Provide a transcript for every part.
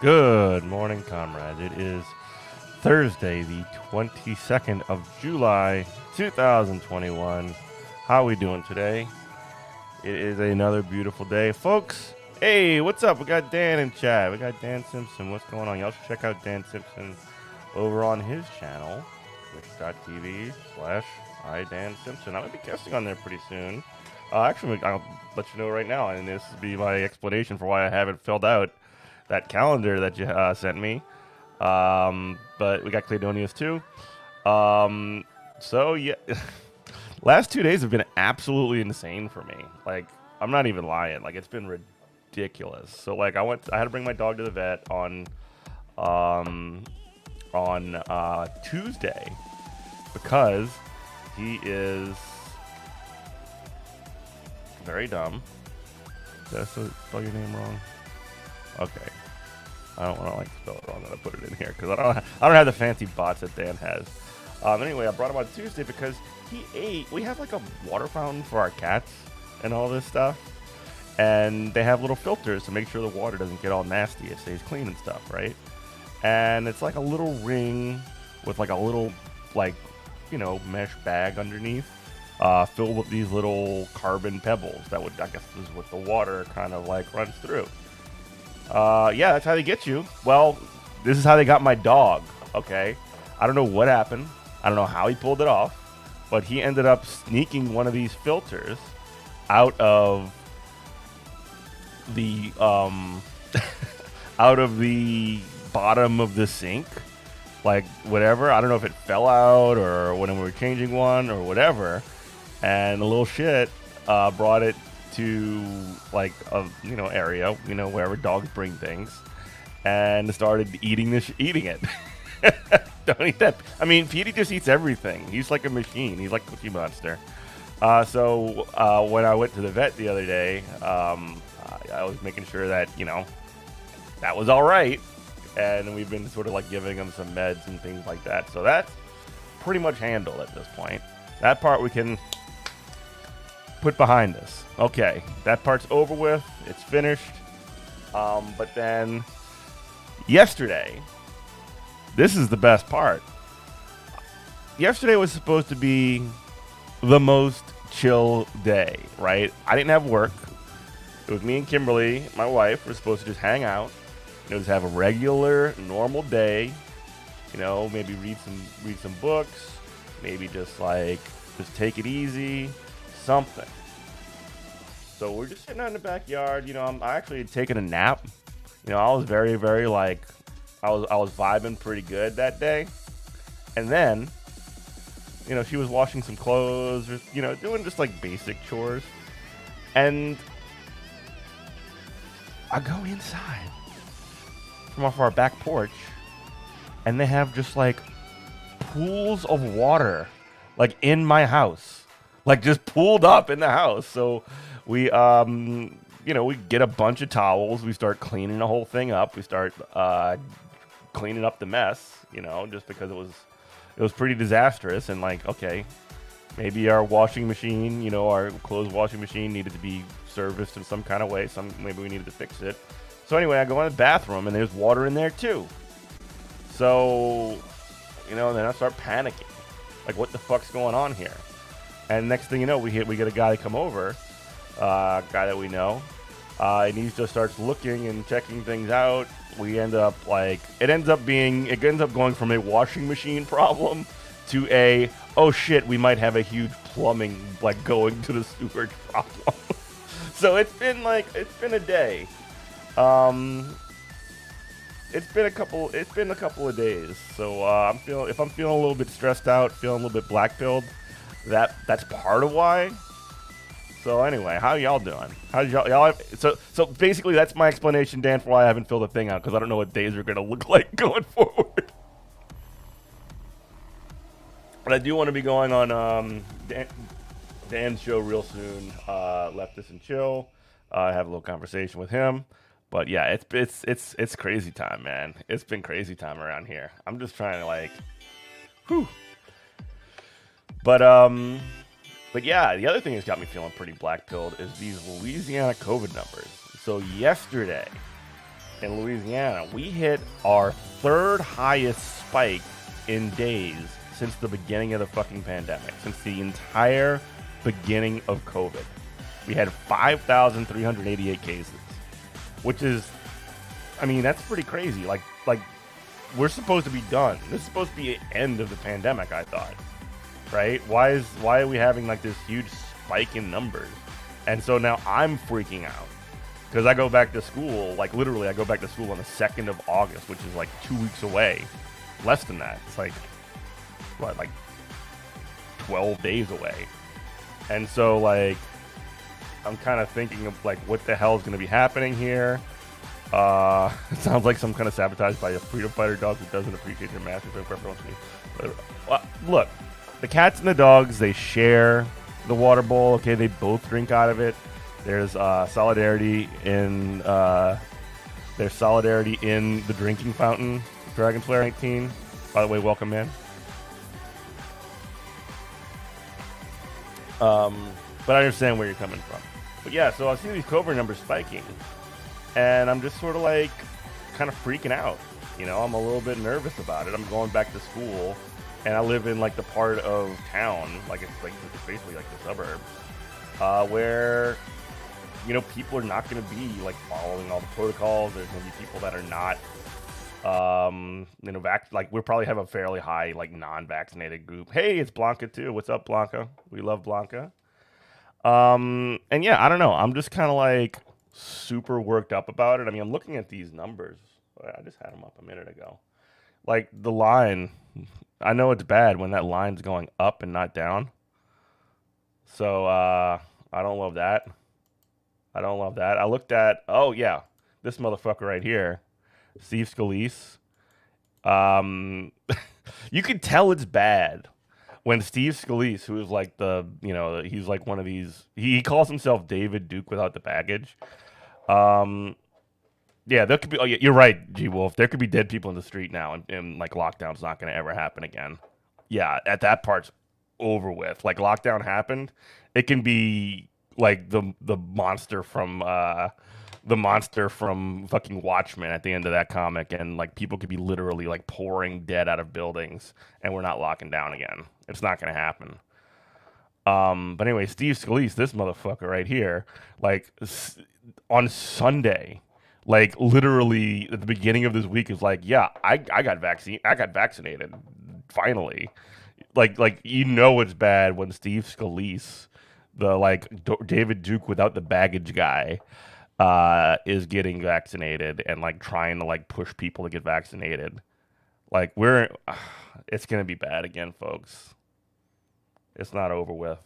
Good morning, comrades. It is Thursday, the 22nd of July, 2021. How are we doing today? It is another beautiful day. Folks, hey, what's up? We got Dan in chat. We got Dan Simpson. What's going on? Y'all should check out Dan Simpson over on his channel, twitch.tv/iDanSimpson. I'm going to be guesting on there pretty soon. Actually, I'll let you know right now, and this will be my explanation for why I haven't filled out that calendar that you sent me. But we got Cladonius too. So yeah, last 2 days have been absolutely insane for me. Like, I'm not even lying. Like, it's been ridiculous. So like, I had to bring my dog to the vet on Tuesday because he is very dumb. Did I spell your name wrong? Okay. I don't want to spell it wrong that I put it in here because I don't have the fancy bots that Dan has. Anyway, I brought him on Tuesday because he ate. We have like a water fountain for our cats and all this stuff, and they have little filters to make sure the water doesn't get all nasty. It stays clean and stuff, right? And it's like a little ring with like a little mesh bag underneath, filled with these little carbon pebbles that would, I guess, is what the water kind of like runs through. Yeah, that's how they get you. Well, this is how they got my dog, okay? I don't know what happened. I don't know how he pulled it off, but he ended up sneaking one of these filters out of the out of the bottom of the sink, like whatever. I don't know if it fell out or when we were changing one or whatever, and the little shit brought it to like a area wherever dogs bring things, and started eating it. Don't eat that. I mean, Petey just eats everything. He's like a machine. He's like Cookie Monster. So when I went to the vet the other day, I was making sure that that was all right, and we've been sort of like giving him some meds and things like that. So that's pretty much handled at this point. That part we can put behind us. Okay, that part's over with. It's finished. But then yesterday, this is the best part. Yesterday was supposed to be the most chill day, right? I didn't have work. It was me and Kimberly, my wife. We're supposed to just hang out. Just have a regular, normal day. Maybe read some books. Maybe just take it easy. Something. So we're just sitting out in the backyard. I actually had taken a nap. I was very, very I was vibing pretty good that day. And then, she was washing some clothes or, doing just like basic chores. And I go inside from off our back porch, and they have just like pools of water like in my house, like just pooled up in the house. So we we get a bunch of towels, we start cleaning the whole thing up, we start cleaning up the mess, just because it was pretty disastrous. And okay, maybe our washing machine, our clothes washing machine needed to be serviced in some kind of way. Maybe we needed to fix it. So anyway, I go in the bathroom and there's water in there too. So, then I start panicking. Like, what the fuck's going on here? And next thing you know, we get a guy to come over, a guy that we know, and he just starts looking and checking things out. It ends up going from a washing machine problem to a, oh shit, we might have a huge plumbing going to the sewage problem. So it's been a day. It's been a couple of days. So if I'm feeling a little bit stressed out, feeling a little bit black-pilled, that's part of why. So anyway, how y'all doing? So basically that's my explanation, Dan, for why I haven't filled the thing out, because I don't know what days are gonna look like going forward. But I do want to be going on Dan's show real soon. Leftist and Chill. Have a little conversation with him. But yeah, it's crazy time, man. It's been crazy time around here. I'm just trying to whew. But yeah, the other thing that's got me feeling pretty black-pilled is these Louisiana COVID numbers. So yesterday, in Louisiana, we hit our third highest spike in days since the beginning of the fucking pandemic, since the entire beginning of COVID. We had 5,388 cases, which is, I mean, that's pretty crazy. Like we're supposed to be done. This is supposed to be the end of the pandemic, I thought. Right? Why are we having like this huge spike in numbers? And so now I'm freaking out because I go back to school, like literally I go back to school on the 2nd of August, which is like 2 weeks away. Less than that. It's like, what, like 12 days away. And so like, I'm kind of thinking of like, what the hell is going to be happening here? It sounds like some kind of sabotage by a freedom fighter dog who doesn't appreciate their master. But look, the cats and the dogs, they share the water bowl. Okay, they both drink out of it. There's solidarity in the drinking fountain. Dragon Slayer 19. By the way, welcome, man. But I understand where you're coming from. But yeah, so I see these COVID numbers spiking, and I'm just sort of like kind of freaking out. You know, I'm a little bit nervous about it. I'm going back to school, and I live in like the part of town, like it's basically like the suburbs, where, you know, people are not going to be like following all the protocols. There's going to be people that are not, you know, like we'll probably have a fairly high like non-vaccinated group. Hey, it's Blanca too. What's up, Blanca? We love Blanca. And yeah, I don't know. I'm just kind of like super worked up about it. I mean, I'm looking at these numbers. I just had them up a minute ago. Like the line, I know it's bad when that line's going up and not down. So I don't love that. I don't love that. I looked at, oh yeah, this motherfucker right here, Steve Scalise. You could tell it's bad when Steve Scalise, who is like the, you know, he's like one of these, he calls himself David Duke without the baggage. Yeah, there could be, oh yeah, you're right, G Wolf. There could be dead people in the street now, and like lockdown's not going to ever happen again. Yeah, at that part's over with. Like lockdown happened, it can be like the monster from fucking Watchmen at the end of that comic, and like people could be literally like pouring dead out of buildings, and we're not locking down again. It's not going to happen. But anyway, Steve Scalise, this motherfucker right here, like on Sunday, like literally at the beginning of this week, is like, yeah, I got vaccinated finally. Like you know it's bad when Steve Scalise, the like David Duke without the baggage guy, is getting vaccinated and like trying to like push people to get vaccinated. Like it's gonna be bad again, folks. It's not over with.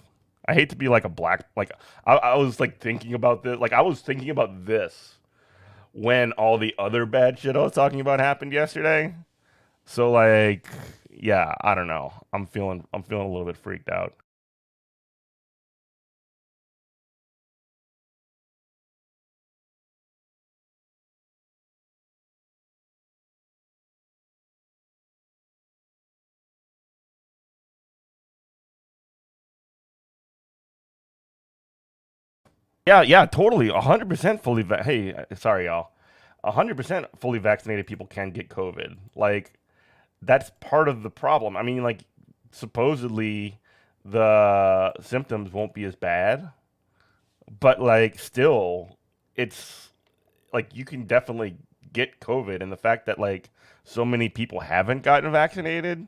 I hate to be like I was like thinking about this. Like I was thinking about this when all the other bad shit I was talking about happened yesterday. So like, yeah, I don't know. I'm feeling a little bit freaked out. Yeah, totally. 100% hey, sorry y'all. 100% fully vaccinated people can get COVID. Like that's part of the problem. I mean, like supposedly the symptoms won't be as bad, but like still it's like you can definitely get COVID, and the fact that like so many people haven't gotten vaccinated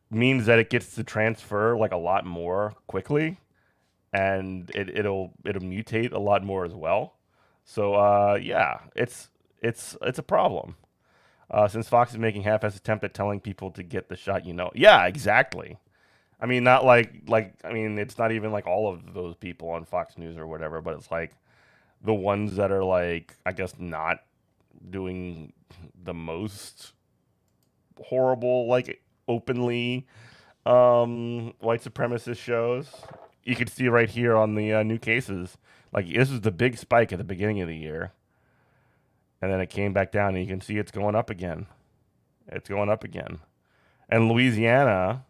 means that it gets to transfer like a lot more quickly, and it'll mutate a lot more as well. So yeah, it's a problem. Since Fox is making half-assed attempt at telling people to get the shot, you know. Yeah, exactly. I mean, not like I mean, it's not even like all of those people on Fox News or whatever, but it's like the ones that are like, I guess, not doing the most horrible, like openly white supremacist shows. You can see right here on the new cases. Like this is the big spike at the beginning of the year, and then it came back down, and you can see it's going up again. It's going up again. And Louisiana,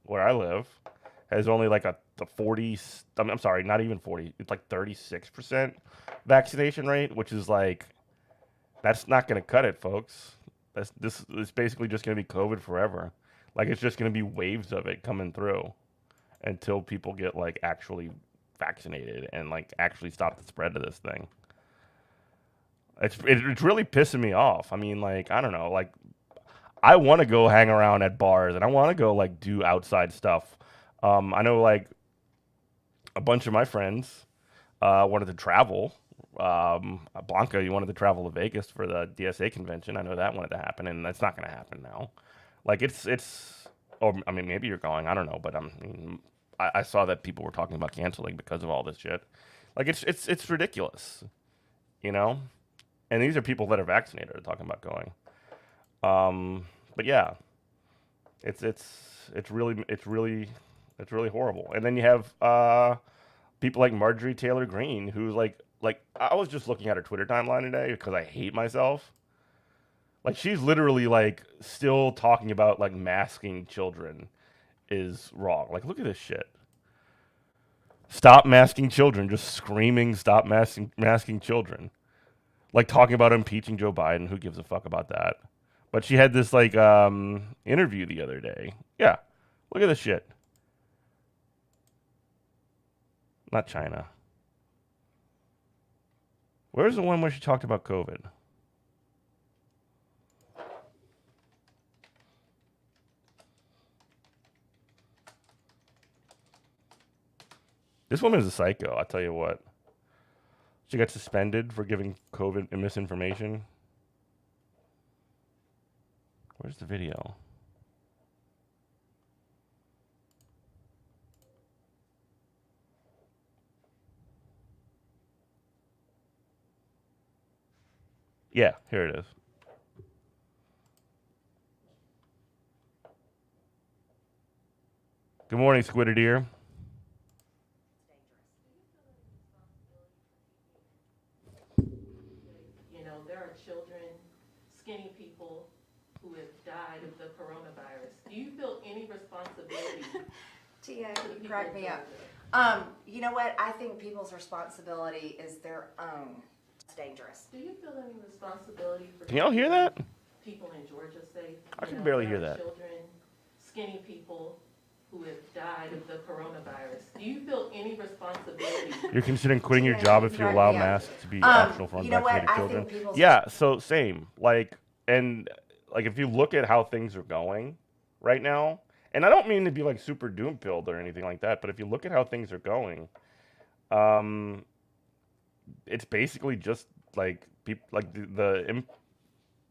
where I live, has only like the 40. I'm sorry, not even 40. It's like 36% vaccination rate, which is like That's not going to cut it, folks. This is basically just going to be COVID forever. Like it's just going to be waves of it coming through until people get like actually vaccinated and like actually stop the spread of this thing. It's really pissing me off. I mean, like I don't know, like I want to go hang around at bars and I want to go like do outside stuff. I know like a bunch of my friends wanted to travel. Blanca, you wanted to travel to Vegas for the DSA convention. I know that wanted to happen, and that's not going to happen now. Like it's. Or I mean, maybe you're going. I don't know, but I saw that people were talking about canceling because of all this shit. Like it's ridiculous, you know. And these are people that are vaccinated are talking about going. But yeah, it's really horrible. And then you have people like Marjorie Taylor Greene, who's like I was just looking at her Twitter timeline today because I hate myself. Like she's literally like still talking about like masking children is wrong. Like look at this shit. Stop masking children, just screaming stop masking children. Like talking about impeaching Joe Biden, who gives a fuck about that? But she had this like interview the other day. Yeah. Look at this shit. Not China. Where's the one where she talked about COVID? This woman is a psycho, I'll tell you what. She got suspended for giving COVID misinformation. Where's the video? Yeah, here it is. Good morning, Squiddideer. There are children, skinny people who have died of the coronavirus. Do you feel any responsibility Tia, to the you people crack of me Georgia? up. You know what? I think people's responsibility is their own. It's dangerous. Do you feel any responsibility for Can y'all hear that? people in Georgia safe? I can barely hear there are that. children, skinny people who have died of the coronavirus. Do you feel any responsibility? You're considering quitting your job if you allow masks to be optional for You know what? unvaccinated I children? think people's Yeah, so same. And if you look at how things are going right now, and I don't mean to be like super doom filled or anything like that, but if you look at how things are going, um, it's basically just like people like the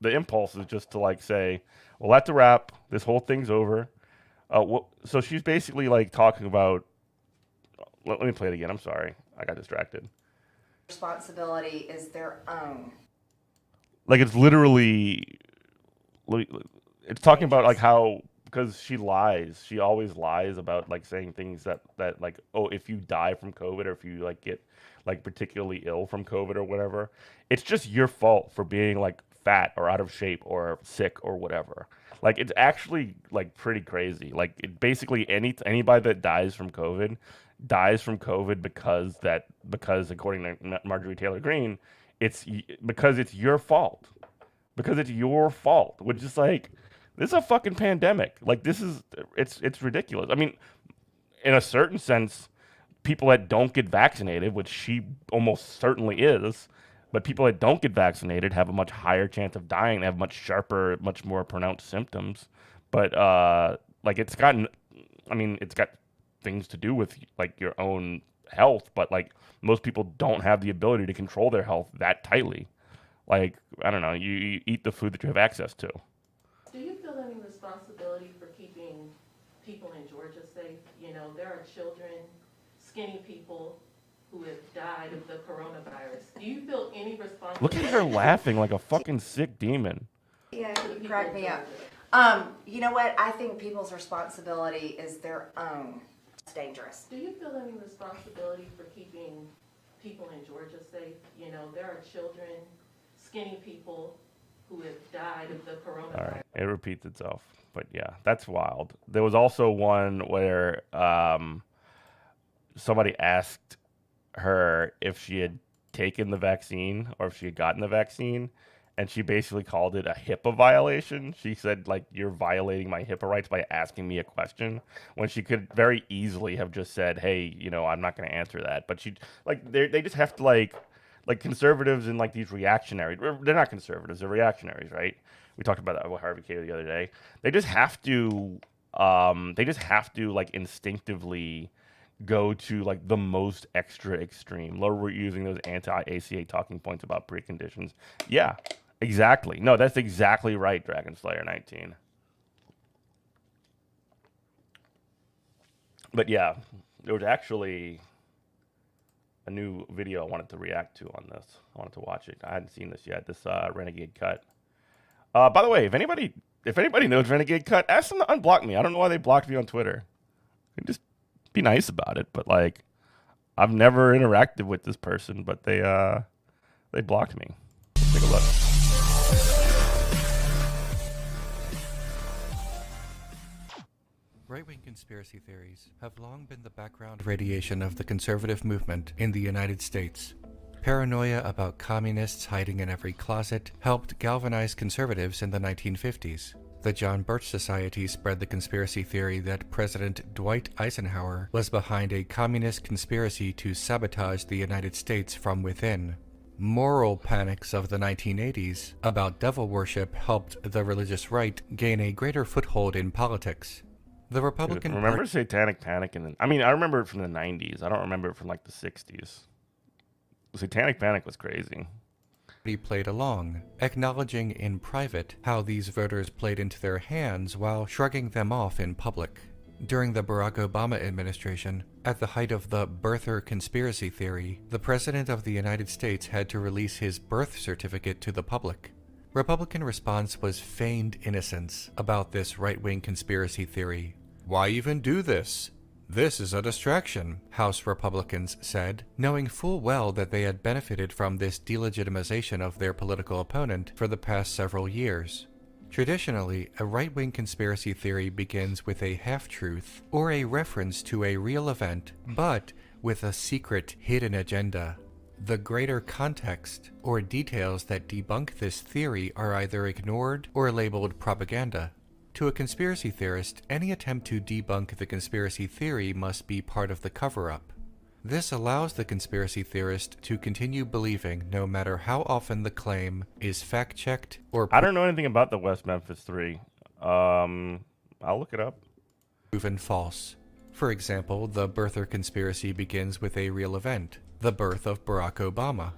impulse is just to like say, well, that's a wrap. This whole thing's over. So she's basically like talking about. Let me play it again. I'm sorry, I got distracted. responsibility is their own. Like it's literally, it's talking about like how because she lies. She always lies about like saying things that like oh if you die from COVID or if you like get like particularly ill from COVID or whatever, it's just your fault for being like fat or out of shape or sick or whatever. Like it's actually like pretty crazy. Like it basically anybody that dies from COVID because according to Marjorie Taylor Greene, because it's your fault because it's your fault, which is like this is a fucking pandemic. Like this is it's ridiculous. I mean, in a certain sense, people that don't get vaccinated, which she almost certainly is, but people that don't get vaccinated have a much higher chance of dying. They have much sharper, much more pronounced symptoms. But like it's got things to do with like your own health, but like most people don't have the ability to control their health that tightly. Like I don't know, you eat the food that you have access to. Do you feel any responsibility for keeping people in Georgia safe? There are children, skinny people who have died of the coronavirus. Do you feel any responsibility? Look at her laughing like a fucking sick demon. Yeah, to the you people crack of me up. Georgia? You know what? I think people's responsibility is their own. It's dangerous. Do you feel any responsibility for keeping people in Georgia safe? There are children, skinny people who have died of the coronavirus. All right, it repeats itself, but yeah, that's wild. There was also one where somebody asked her if she had taken the vaccine or if she had gotten the vaccine, and she basically called it a HIPAA violation. She said, like, you're violating my HIPAA rights by asking me a question, when she could very easily have just said, hey, I'm not going to answer that. But she, like, they just have to, like conservatives and, like, these reactionaries. They're not conservatives, they're reactionaries, right? We talked about that with Harvey K the other day. They just have to, like, instinctively go to, like, the most extra extreme. We're using those anti-ACA talking points about preconditions. Yeah, exactly. No, that's exactly right, Dragon Slayer 19. But yeah, there was actually a new video I wanted to react to on this. I wanted to watch it. I hadn't seen this yet. This Renegade Cut. By the way, if anybody knows Renegade Cut, ask them to unblock me. I don't know why they blocked me on Twitter. Just be nice about it. But, like, I've never interacted with this person, but they blocked me. Take a look. Right-wing conspiracy theories have long been the background radiation of the conservative movement in the United States. Paranoia about communists hiding in every closet helped galvanize conservatives in the 1950s. The John Birch Society spread the conspiracy theory that President Dwight Eisenhower was behind a communist conspiracy to sabotage the United States from within. Moral panics of the 1980s about devil worship helped the religious right gain a greater foothold in politics. The Republican Remember Satanic Panic? I remember it from the 90s. I don't remember it from, like, the 60s. Satanic Panic was crazy. Party played along, acknowledging in private how these voters played into their hands while shrugging them off in public. During the Barack Obama administration, at the height of the birther conspiracy theory, the President of the United States had to release his birth certificate to the public. Republican response was feigned innocence about this right-wing conspiracy theory. Why even do this? This is a distraction, House Republicans said, knowing full well that they had benefited from this delegitimization of their political opponent for the past several years. Traditionally, a right-wing conspiracy theory begins with a half-truth or a reference to a real event, but with a secret, hidden agenda. The greater context or details that debunk this theory are either ignored or labeled propaganda. To a conspiracy theorist, any attempt to debunk the conspiracy theory must be part of the cover-up. This allows the conspiracy theorist to continue believing no matter how often the claim is fact-checked or I don't know anything about the West Memphis 3. I'll look it up. Proven false. For example, the birther conspiracy begins with a real event, the birth of Barack Obama.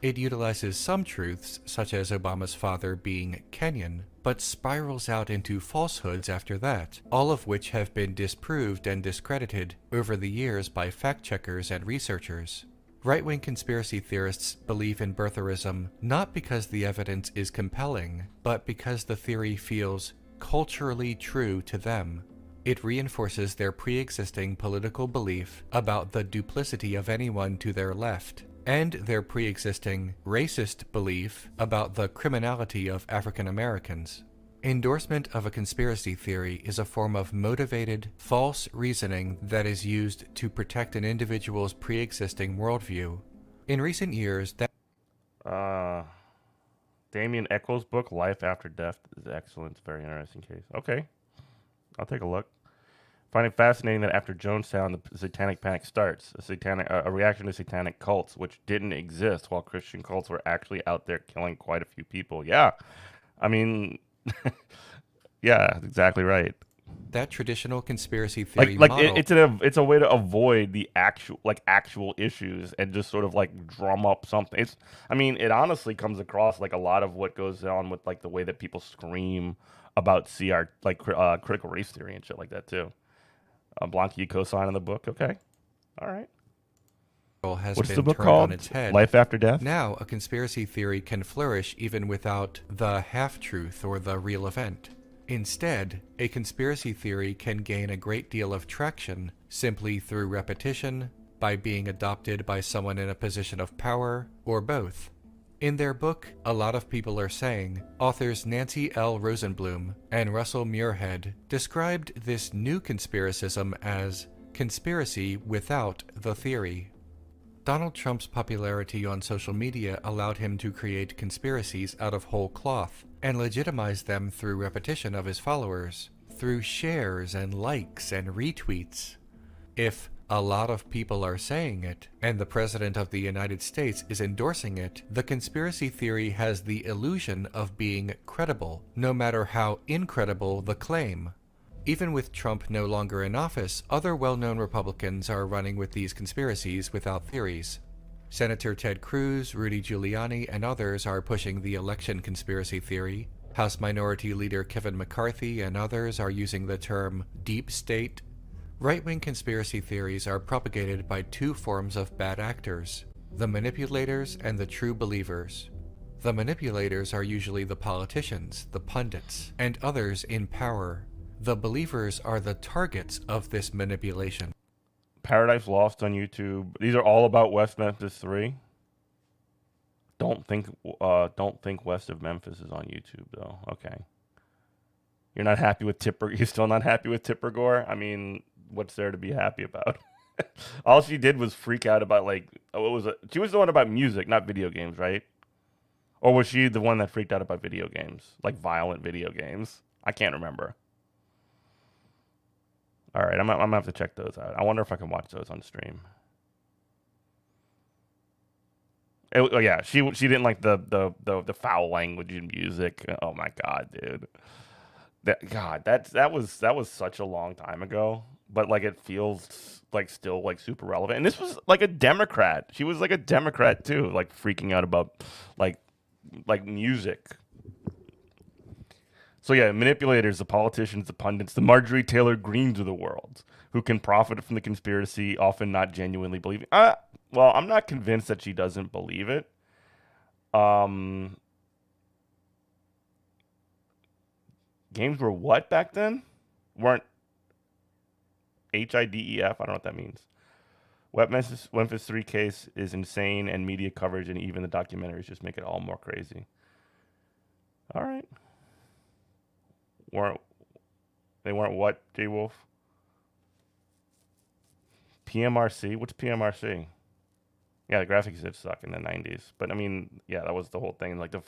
It utilizes some truths, such as Obama's father being Kenyan, but spirals out into falsehoods after that, all of which have been disproved and discredited over the years by fact-checkers and researchers. Right-wing conspiracy theorists believe in birtherism not because the evidence is compelling, but because the theory feels culturally true to them. It reinforces their pre-existing political belief about the duplicity of anyone to their left, and their pre-existing racist belief about the criminality of African Americans. Endorsement of a conspiracy theory is a form of motivated, false reasoning that is used to protect an individual's pre-existing worldview. In recent years, Damien Echols' book, Life After Death, is excellent. It's a very interesting case. Okay, I'll take a look. Find it fascinating that after Jonestown, the Satanic Panic starts, a reaction to satanic cults, which didn't exist while Christian cults were actually out there killing quite a few people. Yeah, I mean, yeah, exactly right. That traditional conspiracy theory it's a way to avoid the actual issues and just sort of like drum up something. It honestly comes across like a lot of what goes on with like the way that people scream about critical race theory and shit like that too. Blanca, you co-sign on the book, okay? All right. What's the book called? On its head. Life After Death? Now, a conspiracy theory can flourish even without the half-truth or the real event. Instead, a conspiracy theory can gain a great deal of traction simply through repetition, by being adopted by someone in a position of power, or both. In their book, A Lot of People Are Saying, authors Nancy L. Rosenblum and Russell Muirhead described this new conspiracism as conspiracy without the theory. Donald Trump's popularity on social media allowed him to create conspiracies out of whole cloth and legitimize them through repetition of his followers, through shares and likes and retweets. If a lot of people are saying it, and the President of the United States is endorsing it, the conspiracy theory has the illusion of being credible, no matter how incredible the claim. Even with Trump no longer in office, other well-known Republicans are running with these conspiracies without theories. Senator Ted Cruz, Rudy Giuliani, and others are pushing the election conspiracy theory. House Minority Leader Kevin McCarthy and others are using the term deep state. Right-wing conspiracy theories are propagated by two forms of bad actors: the manipulators and the true believers. The manipulators are usually the politicians, the pundits, and others in power. The believers are the targets of this manipulation. Paradise Lost on YouTube. These are all about West Memphis 3. Don't think West of Memphis is on YouTube though. Okay. You're not happy with Tipper? You're still not happy with Tipper Gore? I mean, what's there to be happy about? All she did was freak out about, like, what was it? She was the one about music, not video games, right? Or was she the one that freaked out about video games, like violent video games? I can't remember. All right, I'm gonna have to check those out. I wonder if I can watch those on stream. Yeah, she didn't like the foul language in music. Oh my god, dude. That was such a long time ago, but like it feels like still like super relevant. And this was like a Democrat. She was like a Democrat too, like freaking out about like music. So yeah, manipulators, the politicians, the pundits, the Marjorie Taylor Greens of the world, who can profit from the conspiracy, often not genuinely believing. Well, I'm not convinced that she doesn't believe it. Games were what back then? Weren't HIDEF? I don't know what that means. Memphis 3 case is insane, and media coverage and even the documentaries just make it all more crazy. All right. They weren't what, J-Wolf? PMRC? What's PMRC? Yeah, the graphics did suck in the 90s. But I mean, yeah, that was the whole thing. Like the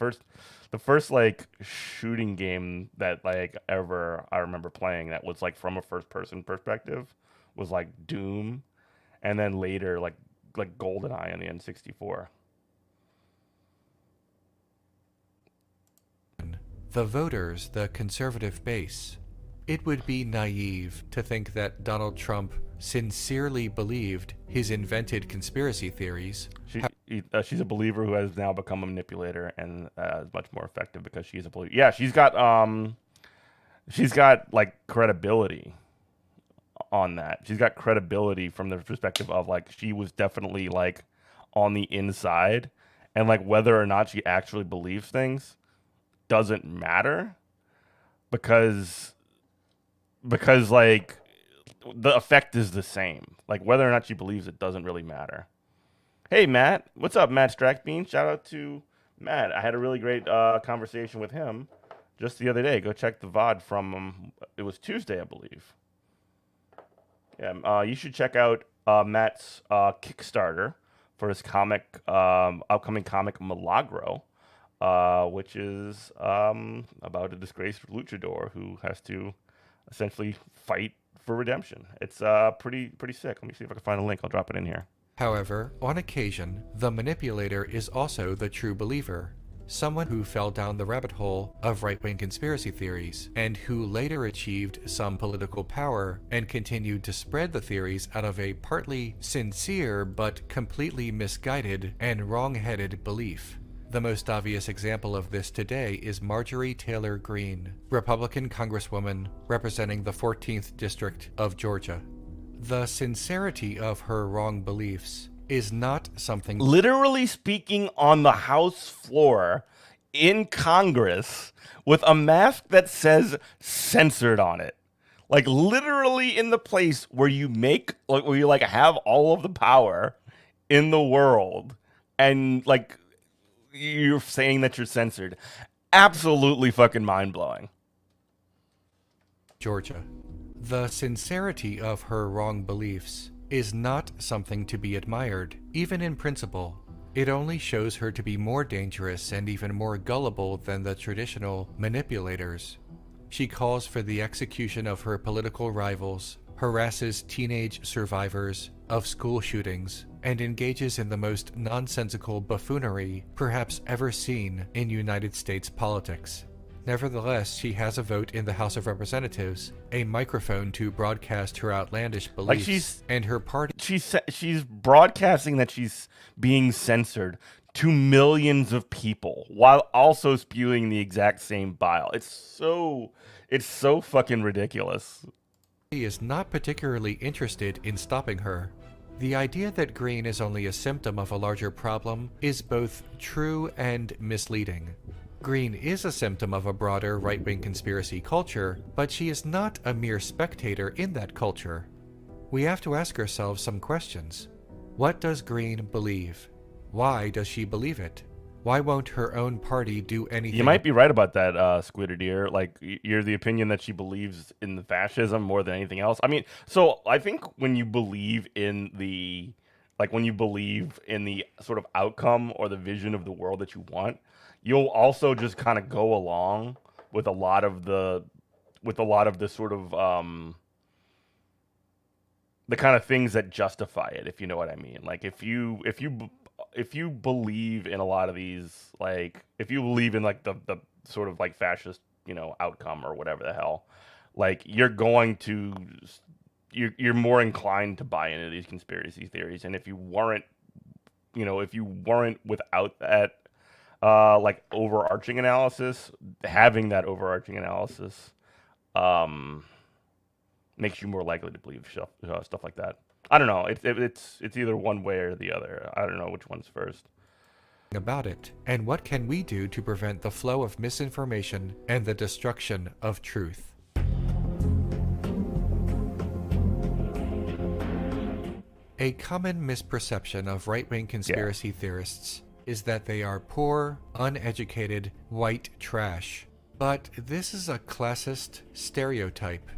first like shooting game that like ever I remember playing that was like from a first person perspective was like Doom, and then later like GoldenEye on the N64. The voters, the conservative base. It would be naive to think that Donald Trump sincerely believed his invented conspiracy theories. She's a believer who has now become a manipulator and is much more effective because she's a believer. Yeah, she's got like credibility on that. She's got credibility from the perspective of like she was definitely like on the inside, and like whether or not she actually believes things doesn't matter because like the effect is the same. Like whether or not she believes it doesn't really matter. Hey Matt, what's up, Matt Strackbean? Shout out to Matt. I had a really great conversation with him just the other day. Go check the VOD from it was Tuesday, I believe. Yeah, you should check out Matt's Kickstarter for his upcoming comic Milagro. Which is about a disgraced luchador who has to essentially fight for redemption. It's pretty sick. Let me see if I can find a link. I'll drop it in here. However, on occasion, the manipulator is also the true believer, someone who fell down the rabbit hole of right-wing conspiracy theories, and who later achieved some political power and continued to spread the theories out of a partly sincere but completely misguided and wrong-headed belief. The most obvious example of this today is Marjorie Taylor Greene, Republican Congresswoman representing the 14th District of Georgia. The sincerity of her wrong beliefs is not something literally speaking on the House floor in Congress with a mask that says censored on it. Like literally in the place where you make, like where you like have all of the power in the world, and like you're saying that you're censored. Absolutely fucking mind-blowing. Georgia. The sincerity of her wrong beliefs is not something to be admired, even in principle. It only shows her to be more dangerous and even more gullible than the traditional manipulators. She calls for the execution of her political rivals, harasses teenage survivors of school shootings, and engages in the most nonsensical buffoonery perhaps ever seen in United States politics. Nevertheless, she has a vote in the House of Representatives, a microphone to broadcast her outlandish beliefs, and her party. She's broadcasting that she's being censored to millions of people while also spewing the exact same bile. It's so fucking ridiculous. He is not particularly interested in stopping her. The idea that green is only a symptom of a larger problem is both true and misleading. Green is a symptom of a broader right-wing conspiracy culture, but she is not a mere spectator in that culture. We have to ask ourselves some questions. What does Green believe? Why does she believe it? Why won't her own party do anything? You might be right about that, Squidder Deer. Like, you're the opinion that she believes in the fascism more than anything else. I mean, so I think when you believe in the, sort of outcome or the vision of the world that you want, you'll also just kind of go along with a lot of the sort of the kind of things that justify it, if you know what I mean. Like, if you believe in a lot of these, like, if you believe in like the sort of like fascist, outcome or whatever the hell, like, you're more inclined to buy into these conspiracy theories. And if you weren't without that like overarching analysis, having that overarching analysis makes you more likely to believe stuff like that. I don't know. It's either one way or the other. I don't know which one's first. About it, and what can we do to prevent the flow of misinformation and the destruction of truth? A common misperception of right-wing conspiracy theorists is that they are poor, uneducated, white trash. But this is a classist stereotype.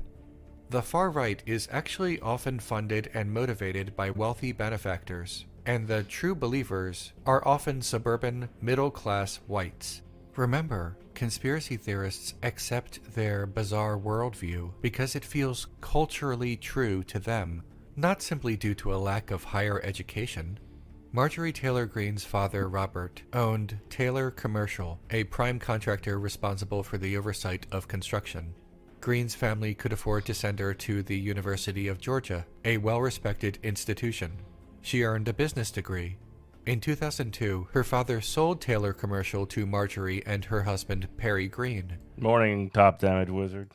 The far right is actually often funded and motivated by wealthy benefactors, and the true believers are often suburban, middle-class whites. Remember, conspiracy theorists accept their bizarre worldview because it feels culturally true to them, not simply due to a lack of higher education. Marjorie Taylor Greene's father, Robert, owned Taylor Commercial, a prime contractor responsible for the oversight of construction. Greene's family could afford to send her to the University of Georgia, a well-respected institution. She earned a business degree. In 2002, her father sold Taylor Commercial to Marjorie and her husband, Perry Greene. Morning, top damage wizard.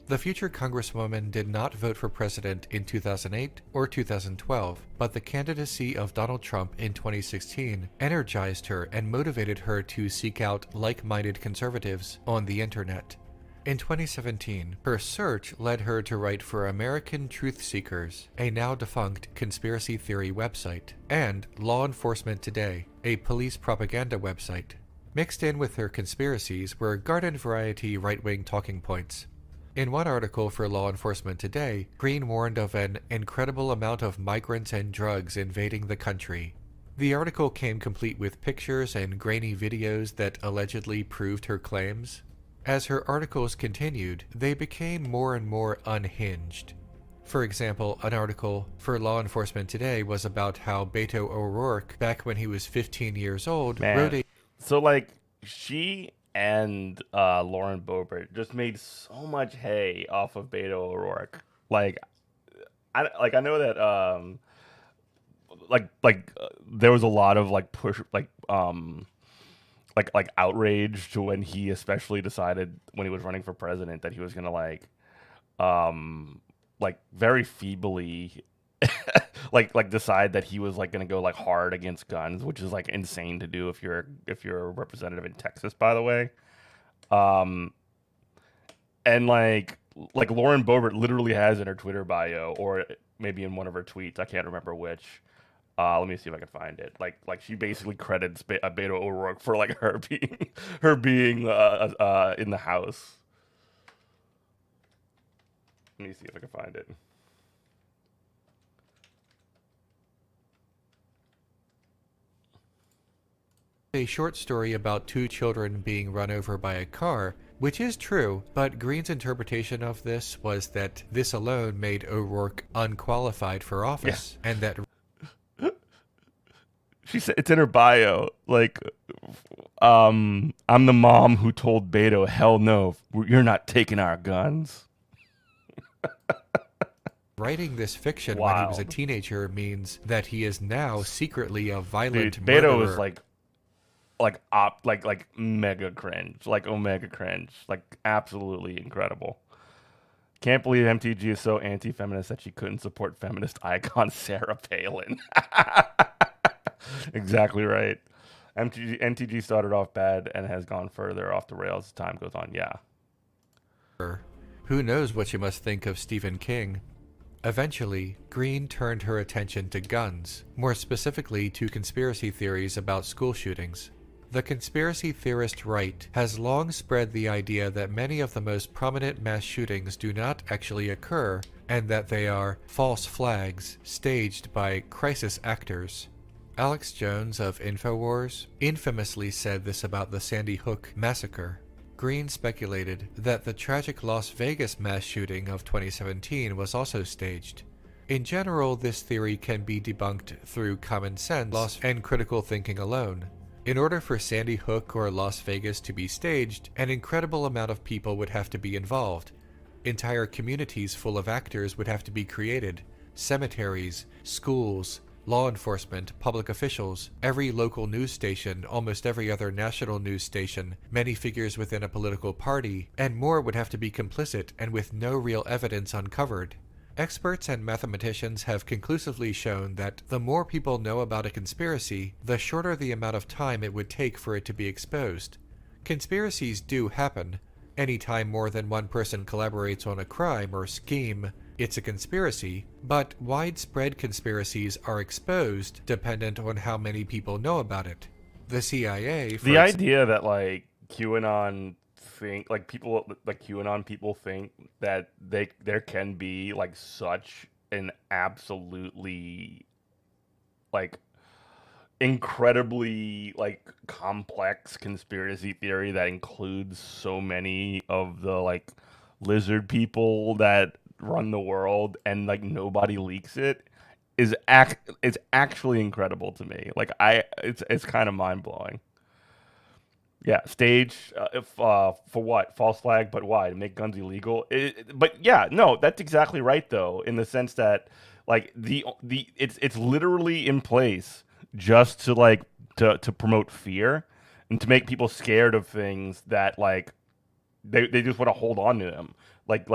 The future congresswoman did not vote for president in 2008 or 2012, but the candidacy of Donald Trump in 2016 energized her and motivated her to seek out like-minded conservatives on the internet. In 2017, her search led her to write for American Truth Seekers, a now-defunct conspiracy theory website, and Law Enforcement Today, a police propaganda website. Mixed in with her conspiracies were garden-variety right-wing talking points. In one article for Law Enforcement Today, Greene warned of an incredible amount of migrants and drugs invading the country. The article came complete with pictures and grainy videos that allegedly proved her claims. As her articles continued, they became more and more unhinged. For example, an article for Law Enforcement Today was about how Beto O'Rourke, back when he was 15 years old, wrote a... So, like, she and Lauren Boebert just made so much hay off of Beto O'Rourke. I know that there was a lot of push outrage to when he especially decided when he was running for president that he was gonna very feebly decide that he was gonna go hard against guns, which is insane to do if you're a representative in Texas, by the way. And Lauren Boebert literally has in her Twitter bio, or maybe in one of her tweets, I can't remember which. Let me see if I can find it. She basically credits Beto O'Rourke for her being in the House. Let me see if I can find it. a short story about two children being run over by a car, which is true, but Green's interpretation of this was that this alone made O'Rourke unqualified for office, and that She said it's in her bio. Like, I'm the mom who told Beto, hell no, you're not taking our guns. writing this fiction when he was a Wild. teenager means that he is now secretly a violent Dude, murderer. Beto was like mega cringe, like omega cringe, like absolutely incredible. Can't believe MTG is so anti-feminist that she couldn't support feminist icon Sarah Palin. Exactly right. MTG started off bad and has gone further off the rails as time goes on. Yeah. Who knows what you must think of Stephen King? Eventually, Green turned her attention to guns, more specifically to conspiracy theories about school shootings. The conspiracy theorist right has long spread the idea that many of the most prominent mass shootings do not actually occur, and that they are false flags staged by crisis actors. Alex Jones of InfoWars infamously said this about the Sandy Hook massacre. Green speculated that the tragic Las Vegas mass shooting of 2017 was also staged. In general, this theory can be debunked through common sense and critical thinking alone. In order for Sandy Hook or Las Vegas to be staged, an incredible amount of people would have to be involved. Entire communities full of actors would have to be created. Cemeteries, schools, law enforcement, public officials, every local news station, almost every other national news station, many figures within a political party, and more would have to be complicit and with no real evidence uncovered. Experts and mathematicians have conclusively shown that the more people know about a conspiracy, the shorter the amount of time it would take for it to be exposed. Conspiracies do happen. Anytime more than one person collaborates on a crime or scheme, it's a conspiracy, but widespread conspiracies are exposed dependent on how many people know about it. The CIA, The idea that like QAnon think like people like QAnon people think that there can be like such an absolutely like incredibly like complex conspiracy theory that includes so many of the like lizard people that run the world and like nobody leaks it is it's actually incredible to me. Like it's kind of mind blowing. Yeah, stage for what? False flag, but why? To make guns illegal? But yeah, no, that's exactly right though, in the sense that like the it's literally in place just to like to promote fear and to make people scared of things that like they just want to hold on to them. Like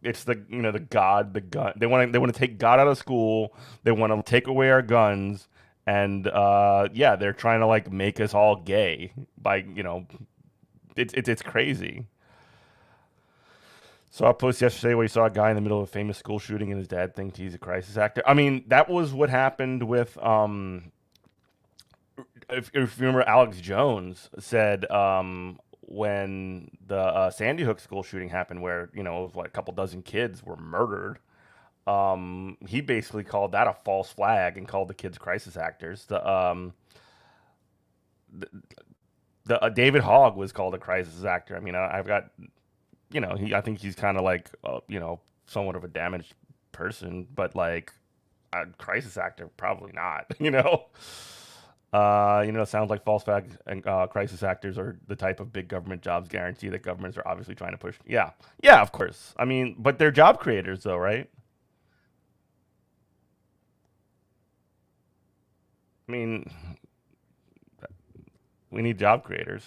it's the the gun. They want to take God out of school. They want to take away our guns. And yeah, they're trying to like make us all gay by it's crazy. Saw a post yesterday where you saw a guy in the middle of a famous school shooting and his dad thinks he's a crisis actor. I mean, that was what happened with if you remember, Alex Jones said when the Sandy Hook school shooting happened, where it was like a couple dozen kids were murdered. He basically called that a false flag and called the kids crisis actors. The David Hogg was called a crisis actor. I mean, I've got, I think he's kind of like, somewhat of a damaged person, but like a crisis actor, probably not. It sounds like false flag and crisis actors are the type of big government jobs guarantee that governments are obviously trying to push. Yeah, of course. I mean, but they're job creators, though, right? I mean, we need job creators.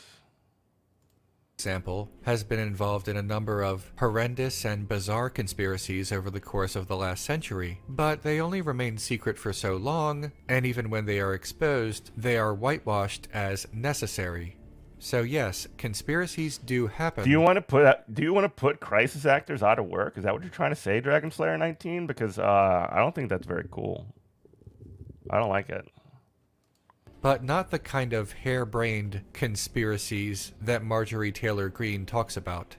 Example, has been involved in a number of horrendous and bizarre conspiracies over the course of the last century, but they only remain secret for so long, and even when they are exposed, they are whitewashed as necessary. So yes, conspiracies do happen. Do you want to put crisis actors out of work? Is that what you're trying to say, Dragon Slayer 19? Because I don't think that's very cool. I don't like it. But not the kind of harebrained conspiracies that Marjorie Taylor Greene talks about.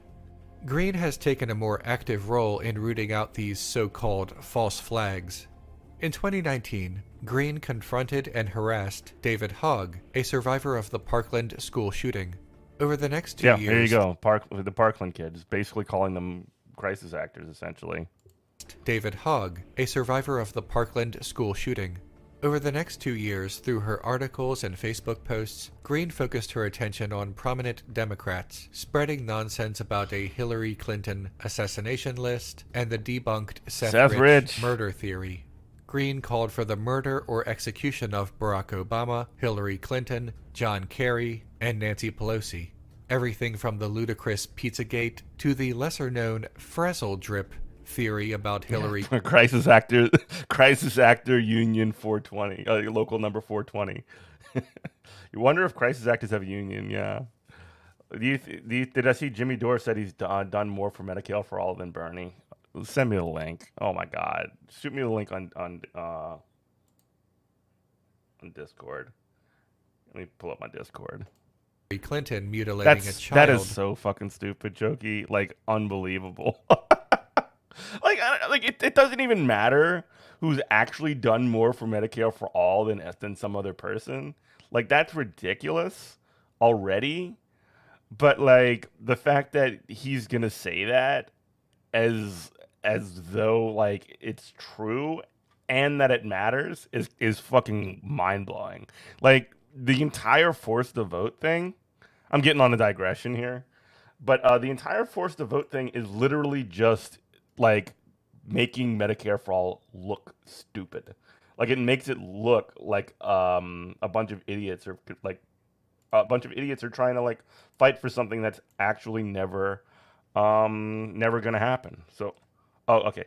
Greene has taken a more active role in rooting out these so-called false flags. In 2019, Green confronted and harassed David Hogg, a survivor of the Parkland school shooting. Over the next 2 years... Yeah, there you go. The Parkland kids. Basically calling them crisis actors, essentially. David Hogg, a survivor of the Parkland school shooting. Over the next 2 years, through her articles and Facebook posts, Green focused her attention on prominent Democrats, spreading nonsense about a Hillary Clinton assassination list and the debunked Seth Rich murder theory. Green called for the murder or execution of Barack Obama, Hillary Clinton, John Kerry, and Nancy Pelosi. Everything from the ludicrous Pizzagate to the lesser-known Frizzle Drip theory about Hillary. Crisis actor union 420, local number 420. You wonder if crisis actors have a union. Yeah. Did I see Jimmy Dore said he's done more for Medicare for All than Bernie? Send me the link. Oh my God, shoot me the link on Discord. Let me pull up my Discord. Clinton mutilating a child. That is so fucking stupid, Jokey. Like, unbelievable. It doesn't even matter who's actually done more for Medicare for All than some other person. Like, that's ridiculous already. But like the fact that he's gonna say that as though like it's true and that it matters is fucking mind blowing. Like the entire force to vote thing. I'm getting on a digression here, but the entire force to vote thing is literally just like making Medicare for All look stupid. Like it makes it look like a bunch of idiots are trying to like fight for something that's actually never gonna happen. So, okay.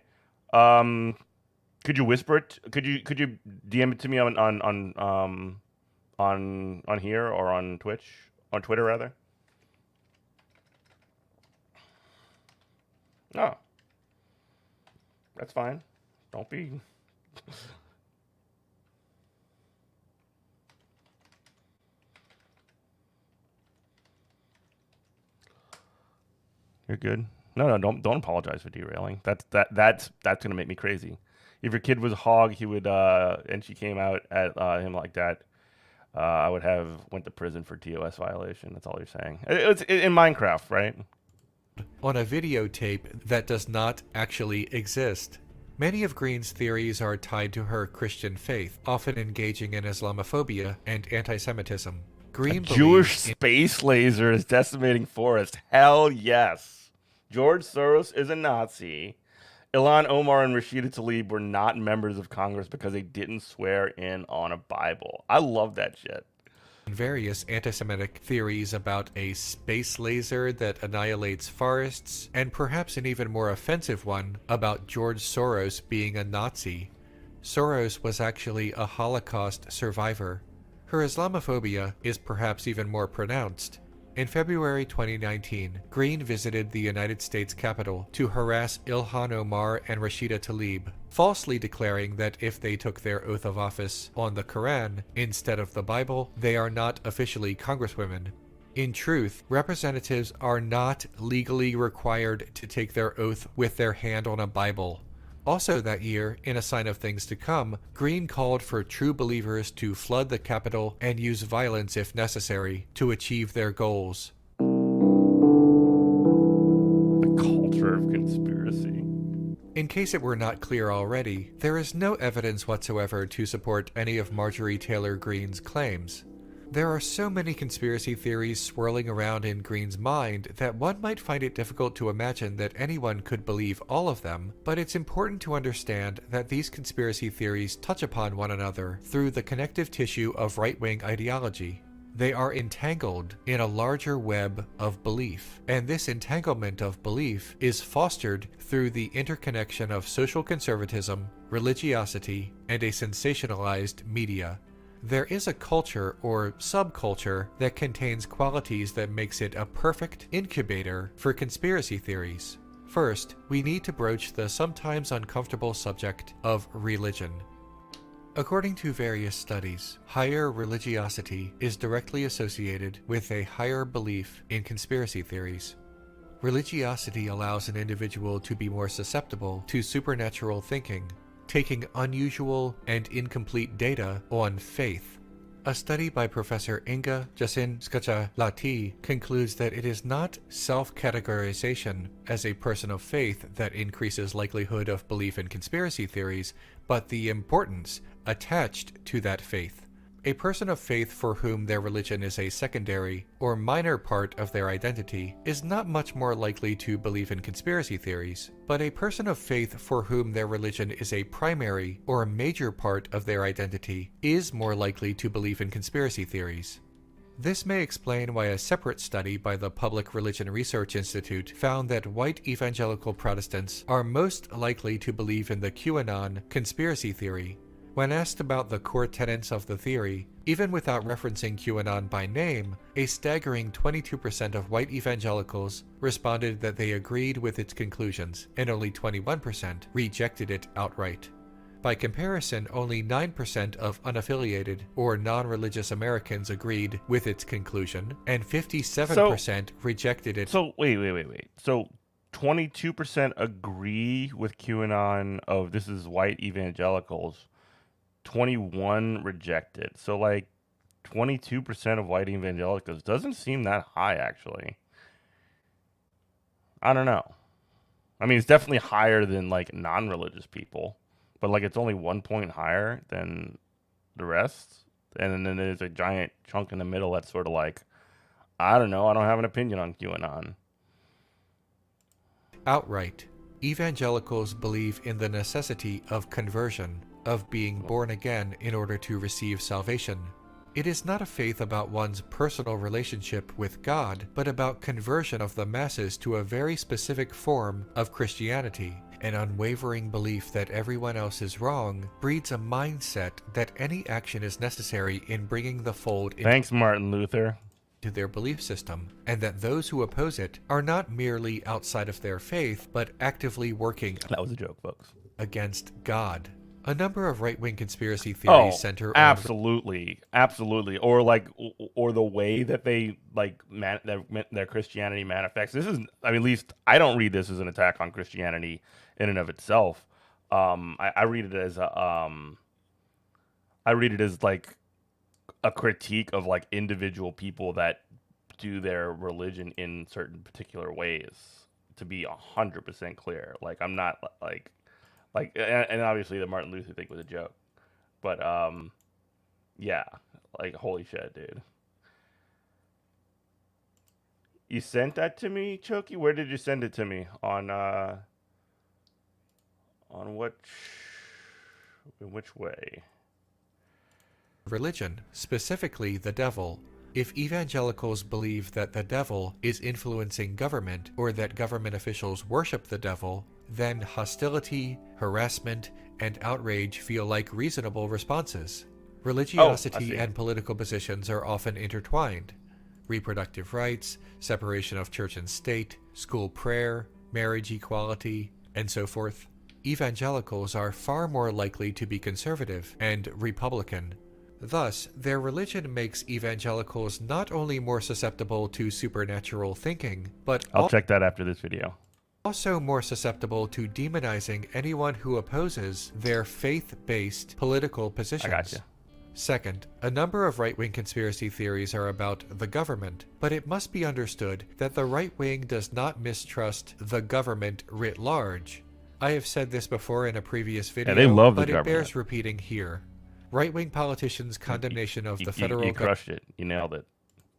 Could you whisper it? Could you DM it to me on here or on Twitch, on Twitter rather? No. That's fine. Don't be. You're good. No, don't apologize for derailing. That's gonna make me crazy. If your kid was a hog, he would and she came out at him like that, I would have went to prison for TOS violation. That's all you're saying. It's in Minecraft, right? On a videotape that does not actually exist. Many of Green's theories are tied to her Christian faith, often engaging in Islamophobia and anti-Semitism. Green Jewish space laser is decimating forest. Hell yes. George Soros is a Nazi. Ilhan Omar and Rashida Tlaib were not members of Congress because they didn't swear in on a Bible. I love that shit. Various anti-Semitic theories about a space laser that annihilates forests, and perhaps an even more offensive one about George Soros being a Nazi. Soros was actually a Holocaust survivor. Her Islamophobia is perhaps even more pronounced. In February 2019, Green visited the United States Capitol to harass Ilhan Omar and Rashida Tlaib, falsely declaring that if they took their oath of office on the Quran instead of the Bible, they are not officially congresswomen. In truth, representatives are not legally required to take their oath with their hand on a Bible. Also that year, in a sign of things to come, Green called for true believers to flood the Capitol and use violence if necessary to achieve their goals. The culture of conspiracy. In case it were not clear already, there is no evidence whatsoever to support any of Marjorie Taylor Greene's claims. There are so many conspiracy theories swirling around in Greene's mind that one might find it difficult to imagine that anyone could believe all of them, but it's important to understand that these conspiracy theories touch upon one another through the connective tissue of right-wing ideology. They are entangled in a larger web of belief, and this entanglement of belief is fostered through the interconnection of social conservatism, religiosity, and a sensationalized media. There is a culture or subculture that contains qualities that makes it a perfect incubator for conspiracy theories. First, we need to broach the sometimes uncomfortable subject of religion. According to various studies, higher religiosity is directly associated with a higher belief in conspiracy theories. Religiosity allows an individual to be more susceptible to supernatural thinking, taking unusual and incomplete data on faith. A study by Professor Inga Jasinskaja-Lati concludes that it is not self-categorization as a person of faith that increases likelihood of belief in conspiracy theories, but the importance attached to that faith. A person of faith for whom their religion is a secondary or minor part of their identity is not much more likely to believe in conspiracy theories, but a person of faith for whom their religion is a primary or major part of their identity is more likely to believe in conspiracy theories. This may explain why a separate study by the Public Religion Research Institute found that white evangelical Protestants are most likely to believe in the QAnon conspiracy theory. When asked about the core tenets of the theory, even without referencing QAnon by name, a staggering 22% of white evangelicals responded that they agreed with its conclusions, and only 21% rejected it outright. By comparison, only 9% of unaffiliated or non-religious Americans agreed with its conclusion, and 57% rejected it. So, wait. So, 22% agree with QAnon of this is white evangelicals. 21 rejected. So, like, 22% of white evangelicals doesn't seem that high, actually. I don't know. I mean, it's definitely higher than, like, non-religious people. But, like, it's only 1 point higher than the rest. And then there's a giant chunk in the middle that's sort of like, I don't know, I don't have an opinion on QAnon. Outright, evangelicals believe in the necessity of conversion, of being born again in order to receive salvation. It is not a faith about one's personal relationship with God, but about conversion of the masses to a very specific form of Christianity. An unwavering belief that everyone else is wrong breeds a mindset that any action is necessary in bringing the fold Thanks, Martin Luther. into their belief system, and that those who oppose it are not merely outside of their faith, but actively working That was a joke, folks. against God. A number of right-wing conspiracy theories center on absolutely, or the way that they their Christianity manifests. This is, I mean, at least I don't read this as an attack on Christianity in and of itself. I read it as like a critique of like individual people that do their religion in certain particular ways. To be 100% clear, like I'm not and obviously the Martin Luther thing was a joke, but yeah, like holy shit, dude. You sent that to me, Choki? Where did you send it to me? On in which way? religion, specifically the devil. If evangelicals believe that the devil is influencing government or that government officials worship the devil, then hostility, harassment, and outrage feel like reasonable responses. Religiosity and political positions are often intertwined. Reproductive rights, separation of church and state, school prayer, marriage equality, and so forth. Evangelicals are far more likely to be conservative and Republican. Thus, their religion makes evangelicals not only more susceptible to supernatural thinking, but I'll check that after this video. Also more susceptible to demonizing anyone who opposes their faith-based political positions. I got you. Second, a number of right-wing conspiracy theories are about the government, but it must be understood that the right wing does not mistrust the government writ large. I have said this before in a previous video, they love the but it government. bears repeating here. Right-wing politicians' condemnation of the federal You crushed it. You nailed it.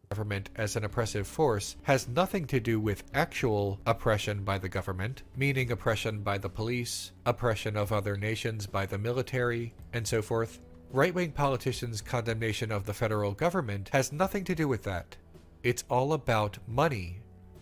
government as an oppressive force has nothing to do with actual oppression by the government, meaning oppression by the police, oppression of other nations by the military, and so forth. Right-wing politicians' condemnation of the federal government has nothing to do with that. It's all about money.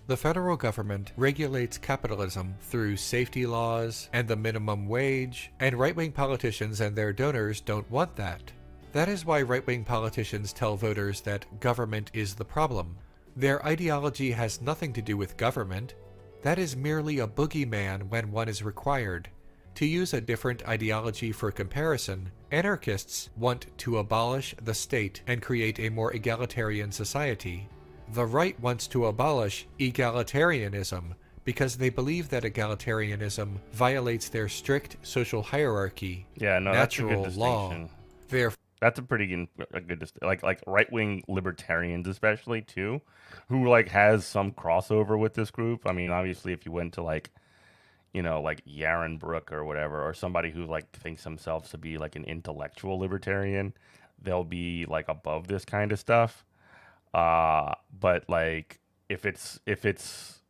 The federal government regulates capitalism through safety laws and the minimum wage, and right-wing politicians and their donors don't want that. That is why right-wing politicians tell voters that government is the problem. Their ideology has nothing to do with government. That is merely a boogeyman when one is required. To use a different ideology for comparison, anarchists want to abolish the state and create a more egalitarian society. The right wants to abolish egalitarianism because they believe that egalitarianism violates their strict social hierarchy, Yeah, no, that's a good natural law. distinction. Therefore, That's a good like right wing libertarians, especially too, who like has some crossover with this group. I mean, obviously, if you went to like like Yaron Brook or whatever, or somebody who like thinks themselves to be like an intellectual libertarian, they'll be like above this kind of stuff. But like if it's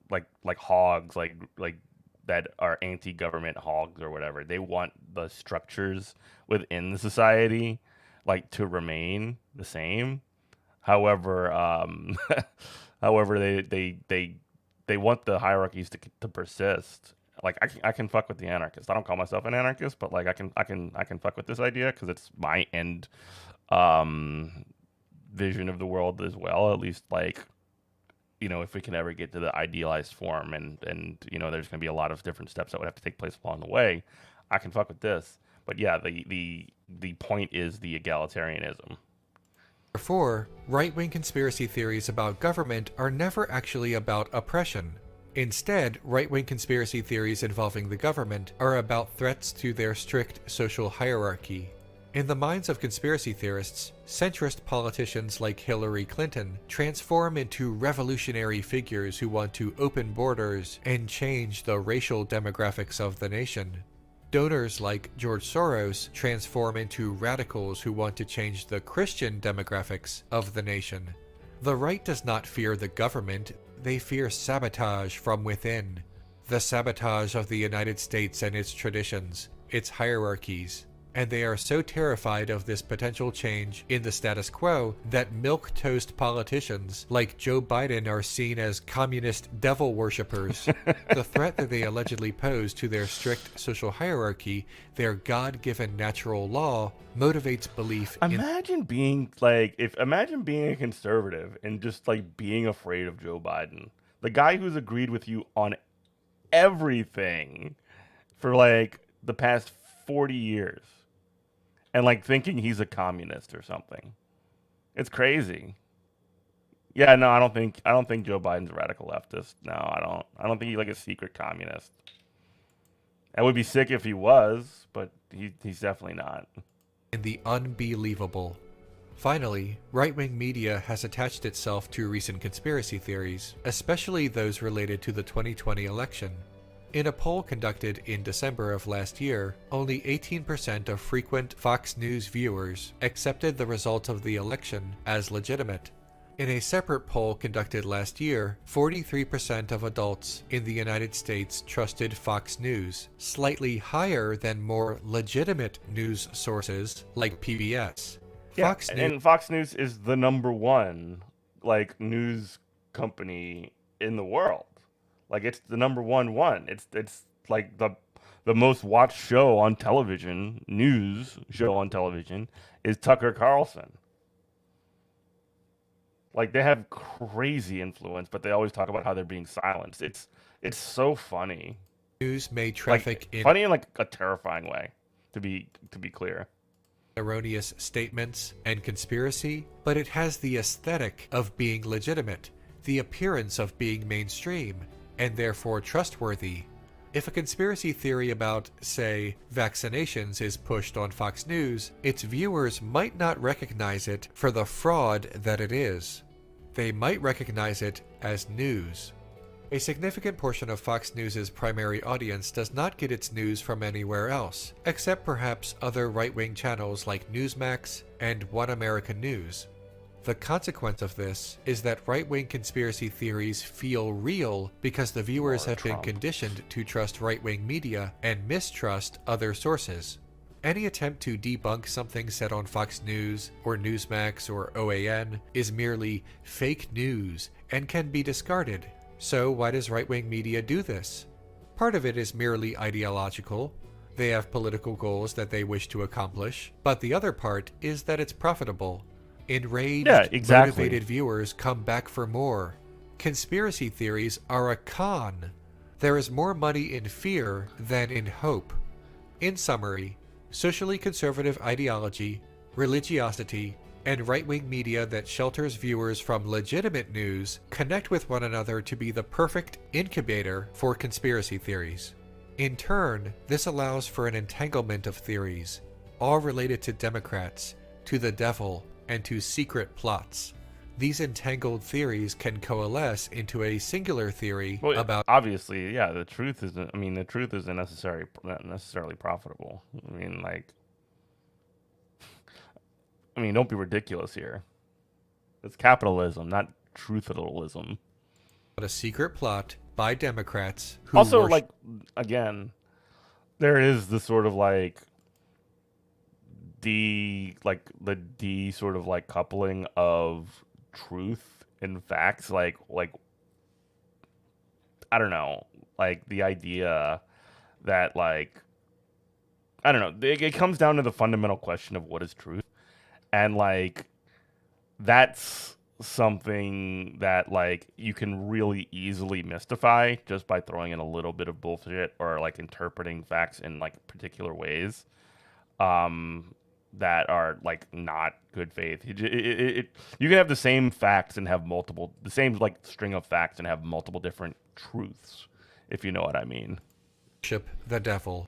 like hogs, like that are anti-government hogs or whatever, they want the structures within the society like to remain the same. However, however they want the hierarchies to persist. Like I can fuck with the anarchist. I don't call myself an anarchist, but like I can fuck with this idea because it's my end um vision of the world as well. At least like if we can ever get to the idealized form, and there's going to be a lot of different steps that would have to take place along the way. I can fuck with this, but yeah, the point is the egalitarianism. right-wing conspiracy theories about government are never actually about oppression. Instead, right-wing conspiracy theories involving the government are about threats to their strict social hierarchy. In the minds of conspiracy theorists, centrist politicians like Hillary Clinton transform into revolutionary figures who want to open borders and change the racial demographics of the nation. Donors like George Soros transform into radicals who want to change the Christian demographics of the nation. The right does not fear the government, they fear sabotage from within. The sabotage of the United States and its traditions, its hierarchies. And they are so terrified of this potential change in the status quo that milquetoast politicians like Joe Biden are seen as communist devil worshippers. The threat that they allegedly pose to their strict social hierarchy, their God-given natural law, motivates belief in... Imagine being a conservative and just like being afraid of Joe Biden, the guy who's agreed with you on everything for like the past 40 years. And like thinking he's a communist or something. It's crazy. Yeah, no, I don't think Joe Biden's a radical leftist. No, I don't think he's like a secret communist. That would be sick if he was, but he's definitely not. In the unbelievable. Finally, right-wing media has attached itself to recent conspiracy theories, especially those related to the 2020 election. In a poll conducted in December of last year, only 18% of frequent Fox News viewers accepted the result of the election as legitimate. In a separate poll conducted last year, 43% of adults in the United States trusted Fox News, slightly higher than more legitimate news sources like PBS. Yeah, and Fox News is the number one like news company in the world. Like it's the number one. It's like the most watched show on television, news show on television, is Tucker Carlson. Like they have crazy influence, but they always talk about how they're being silenced. It's so funny. News may traffic in funny in like a terrifying way, to be clear. Erroneous statements and conspiracy, but it has the aesthetic of being legitimate, the appearance of being mainstream, and therefore trustworthy. If a conspiracy theory about, say, vaccinations is pushed on Fox News, its viewers might not recognize it for the fraud that it is. They might recognize it as news. A significant portion of Fox News' primary audience does not get its news from anywhere else, except perhaps other right-wing channels like Newsmax and One American News. The consequence of this is that right-wing conspiracy theories feel real because the viewers have been conditioned to trust right-wing media and mistrust other sources. Any attempt to debunk something said on Fox News or Newsmax or OAN is merely fake news and can be discarded. So why does right-wing media do this? Part of it is merely ideological. They have political goals that they wish to accomplish, but the other part is that it's profitable. Enraged, motivated viewers come back for more. Conspiracy theories are a con. There is more money in fear than in hope. In summary, socially conservative ideology, religiosity, and right-wing media that shelters viewers from legitimate news connect with one another to be the perfect incubator for conspiracy theories. In turn, this allows for an entanglement of theories, all related to Democrats, to the devil, and to secret plots. These entangled theories can coalesce into a singular theory about... Obviously, yeah, the truth isn't not necessarily profitable. Don't be ridiculous here. It's capitalism, not truthalism. a secret plot by Democrats who Also, again, there is the sort of the sort of coupling of truth and facts, I don't know, the idea that I don't know, it comes down to the fundamental question of what is truth, and that's something that you can really easily mystify just by throwing in a little bit of bullshit or interpreting facts in particular ways that are not good faith. You can have the same facts and have the same string of facts and have multiple different truths, if you know what I mean. Worship the devil.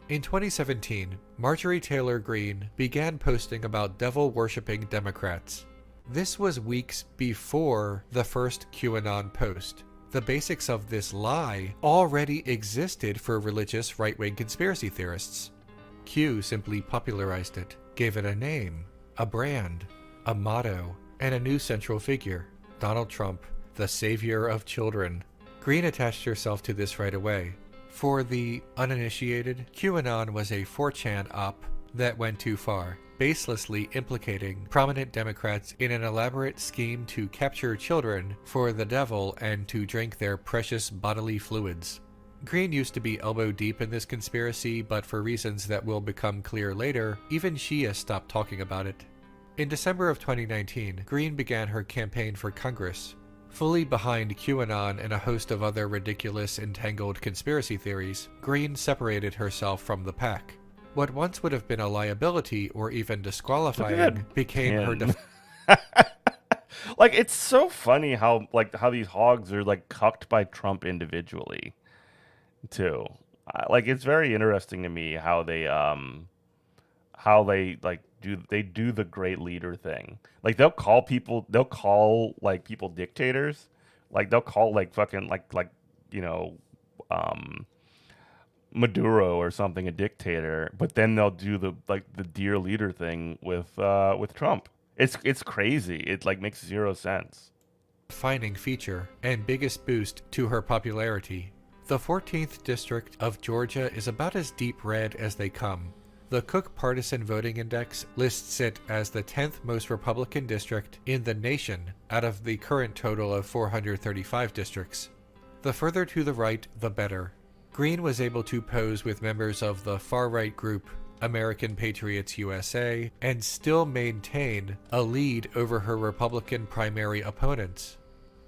In 2017, Marjorie Taylor Greene began posting about devil-worshipping Democrats. This was weeks before the first QAnon post. The basics of this lie already existed for religious right-wing conspiracy theorists. Q simply popularized it, gave it a name, a brand, a motto, and a new central figure, Donald Trump, the savior of children. Greene attached herself to this right away. For the uninitiated, QAnon was a 4chan op that went too far, baselessly implicating prominent Democrats in an elaborate scheme to capture children for the devil and to drink their precious bodily fluids. Greene used to be elbow deep in this conspiracy, but for reasons that will become clear later, even she has stopped talking about it. In December of 2019, Greene began her campaign for Congress. Fully behind QAnon and a host of other ridiculous entangled conspiracy theories, Greene separated herself from the pack. What once would have been a liability or even disqualifying became her it's so funny how these hogs are cucked by Trump individually too. It's very interesting to me how they do the great leader thing. They'll call people dictators. They'll call Maduro or something a dictator, but then they'll do the dear leader thing with Trump. It's crazy. It makes zero sense. Defining feature and biggest boost to her popularity. The 14th district of Georgia is about as deep red as they come. The Cook Partisan Voting Index lists it as the 10th most Republican district in the nation out of the current total of 435 districts. The further to the right, the better. Greene was able to pose with members of the far-right group American Patriots USA and still maintain a lead over her Republican primary opponents.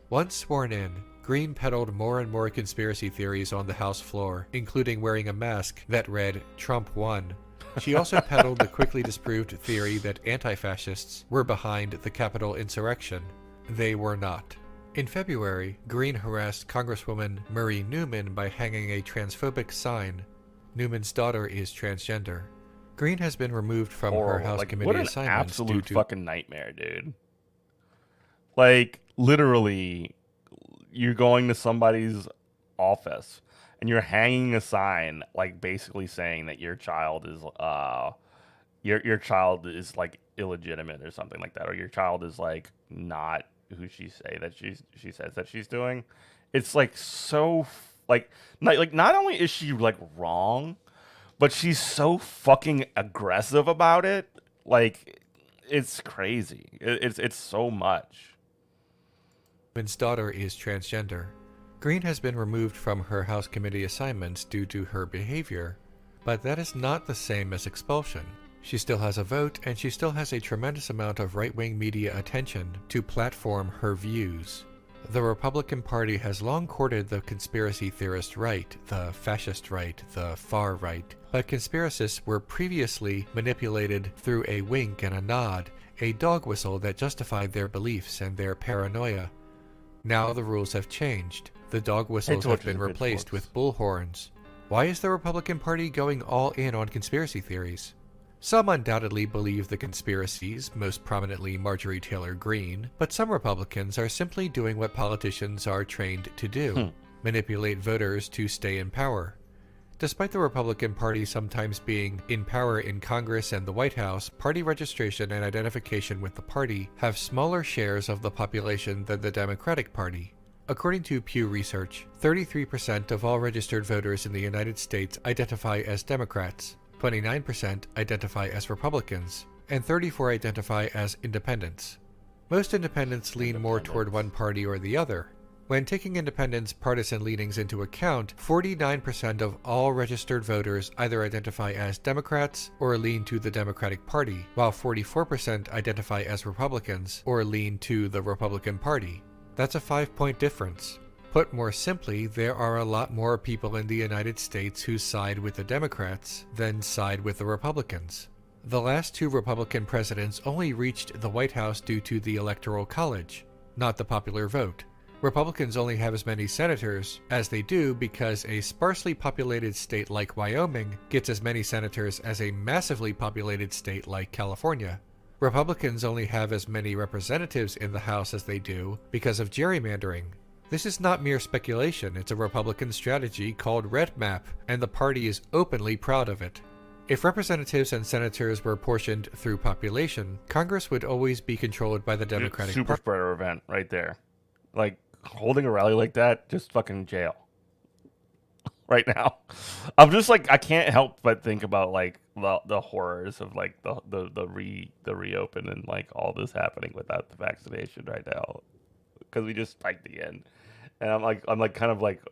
Once sworn in, Greene peddled more and more conspiracy theories on the House floor, including wearing a mask that read, "Trump won." She also peddled the quickly disproved theory that anti-fascists were behind the Capitol insurrection. They were not. In February, Greene harassed Congresswoman Marie Newman by hanging a transphobic sign. Newman's daughter is transgender. Greene has been removed from her House committee assignments. What an absolute fucking nightmare, dude. Literally, you're going to somebody's office and you're hanging a sign basically saying that your child is your child is illegitimate or something like that, or your child is not who she says that she's doing. It's so not only is she wrong, but she's so fucking aggressive about it. It's crazy. It's so much. Newman's daughter is transgender. Greene has been removed from her House committee assignments due to her behavior, but that is not the same as expulsion. She still has a vote, and she still has a tremendous amount of right-wing media attention to platform her views. The Republican Party has long courted the conspiracy theorist right, the fascist right, the far right, but conspiracists were previously manipulated through a wink and a nod, a dog whistle that justified their beliefs and their paranoia. Now the rules have changed. The dog whistles have been replaced with bullhorns. Why is the Republican Party going all in on conspiracy theories? Some undoubtedly believe the conspiracies, most prominently Marjorie Taylor Greene, but some Republicans are simply doing what politicians are trained to do, manipulate voters to stay in power. Despite the Republican Party sometimes being in power in Congress and the White House, party registration and identification with the party have smaller shares of the population than the Democratic Party. According to Pew Research, 33% of all registered voters in the United States identify as Democrats, 29% identify as Republicans, and 34% identify as independents. Most independents lean more toward one party or the other. When taking independents' partisan leanings into account, 49% of all registered voters either identify as Democrats or lean to the Democratic Party, while 44% identify as Republicans or lean to the Republican Party. That's a 5-point difference. Put more simply, there are a lot more people in the United States who side with the Democrats than side with the Republicans. The last 2 Republican presidents only reached the White House due to the Electoral College, not the popular vote. Republicans only have as many senators as they do because a sparsely populated state like Wyoming gets as many senators as a massively populated state like California. Republicans only have as many representatives in the House as they do because of gerrymandering. This is not mere speculation, it's a Republican strategy called Red Map, and the party is openly proud of it. If representatives and senators were apportioned through population, Congress would always be controlled by the Democratic Super Party. spreader event right there. Like, holding a rally like that, just fucking jail. Right now. I'm just like, I can't help but think about like the horrors of like the reopen and like all this happening without the vaccination right now. Because we just spiked again. And I'm like kind of like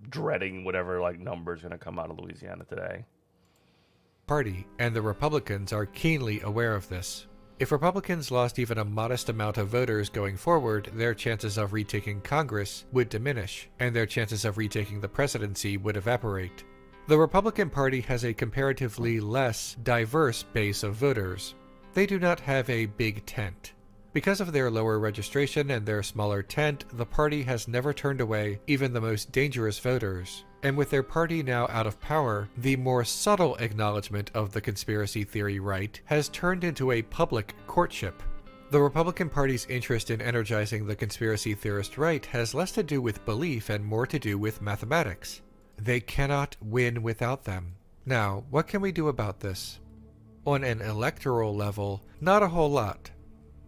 dreading whatever like numbers gonna come out of Louisiana today. Party, and the Republicans are keenly aware of this. If Republicans lost even a modest amount of voters going forward, their chances of retaking Congress would diminish, and their chances of retaking the presidency would evaporate. The Republican Party has a comparatively less diverse base of voters. They do not have a big tent. Because of their lower registration and their smaller tent, the party has never turned away even the most dangerous voters. And with their party now out of power, the more subtle acknowledgement of the conspiracy theory right has turned into a public courtship. The Republican Party's interest in energizing the conspiracy theorist right has less to do with belief and more to do with mathematics. They cannot win without them. Now, what can we do about this? On an electoral level, not a whole lot.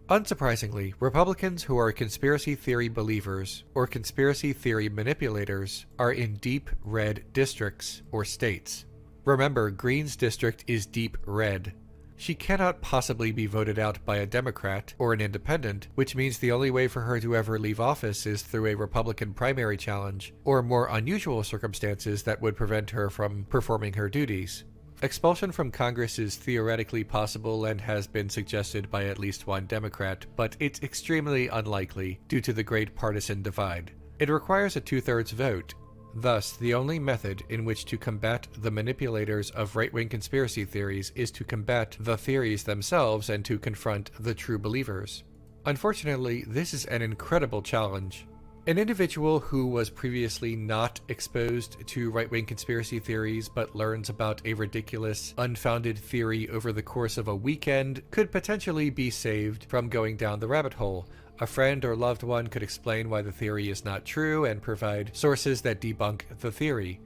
Unsurprisingly, Republicans who are conspiracy theory believers or conspiracy theory manipulators are in deep red districts or states. Remember, Greene's district is deep red. She cannot possibly be voted out by a Democrat or an independent, which means the only way for her to ever leave office is through a Republican primary challenge or more unusual circumstances that would prevent her from performing her duties. Expulsion from Congress is theoretically possible and has been suggested by at least one Democrat, but it's extremely unlikely due to the great partisan divide. It requires a 2/3 vote. Thus, the only method in which to combat the manipulators of right-wing conspiracy theories is to combat the theories themselves and to confront the true believers. Unfortunately, this is an incredible challenge. An individual who was previously not exposed to right-wing conspiracy theories but learns about a ridiculous, unfounded theory over the course of a weekend could potentially be saved from going down the rabbit hole. A friend or loved one could explain why the theory is not true and provide sources that debunk the theory.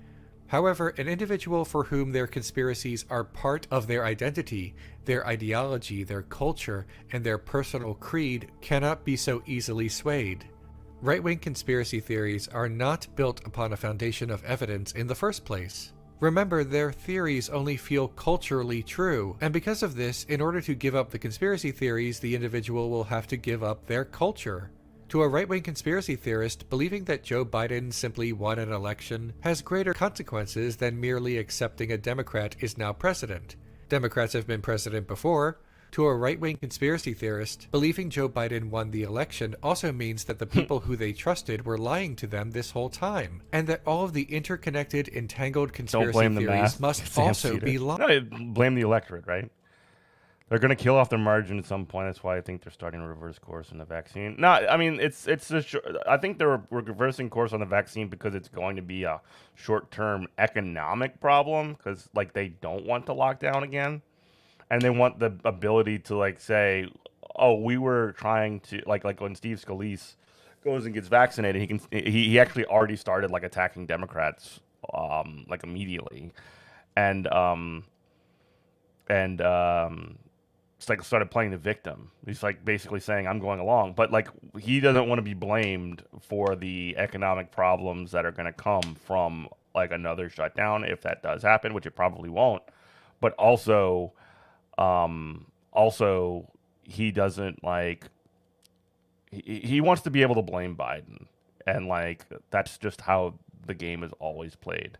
However, an individual for whom their conspiracies are part of their identity, their ideology, their culture, and their personal creed cannot be so easily swayed. Right-wing conspiracy theories are not built upon a foundation of evidence in the first place. Remember, their theories only feel culturally true, and because of this, in order to give up the conspiracy theories, the individual will have to give up their culture. To a right-wing conspiracy theorist, believing that Joe Biden simply won an election has greater consequences than merely accepting a Democrat is now president. Democrats have been president before. To a right-wing conspiracy theorist, believing Joe Biden won the election also means that the people who they trusted were lying to them this whole time, and that all of the interconnected, entangled Don't conspiracy blame the theories mass. must Sam also Cedar. be lies. No, blame the electorate, right? They're going to kill off their margin at some point. That's why I think they're starting to reverse course on the vaccine. No, I mean I think they're reversing course on the vaccine because it's going to be a short-term economic problem because like they don't want to lock down again, and they want the ability to like say, oh, we were trying to like when Steve Scalise goes and gets vaccinated, he actually already started like attacking Democrats like immediately, and and it's like started playing the victim. He's like basically saying I'm going along, but like he doesn't want to be blamed for the economic problems that are going to come from like another shutdown if that does happen, which it probably won't. But also he doesn't like he wants to be able to blame Biden, and like that's just how the game is always played.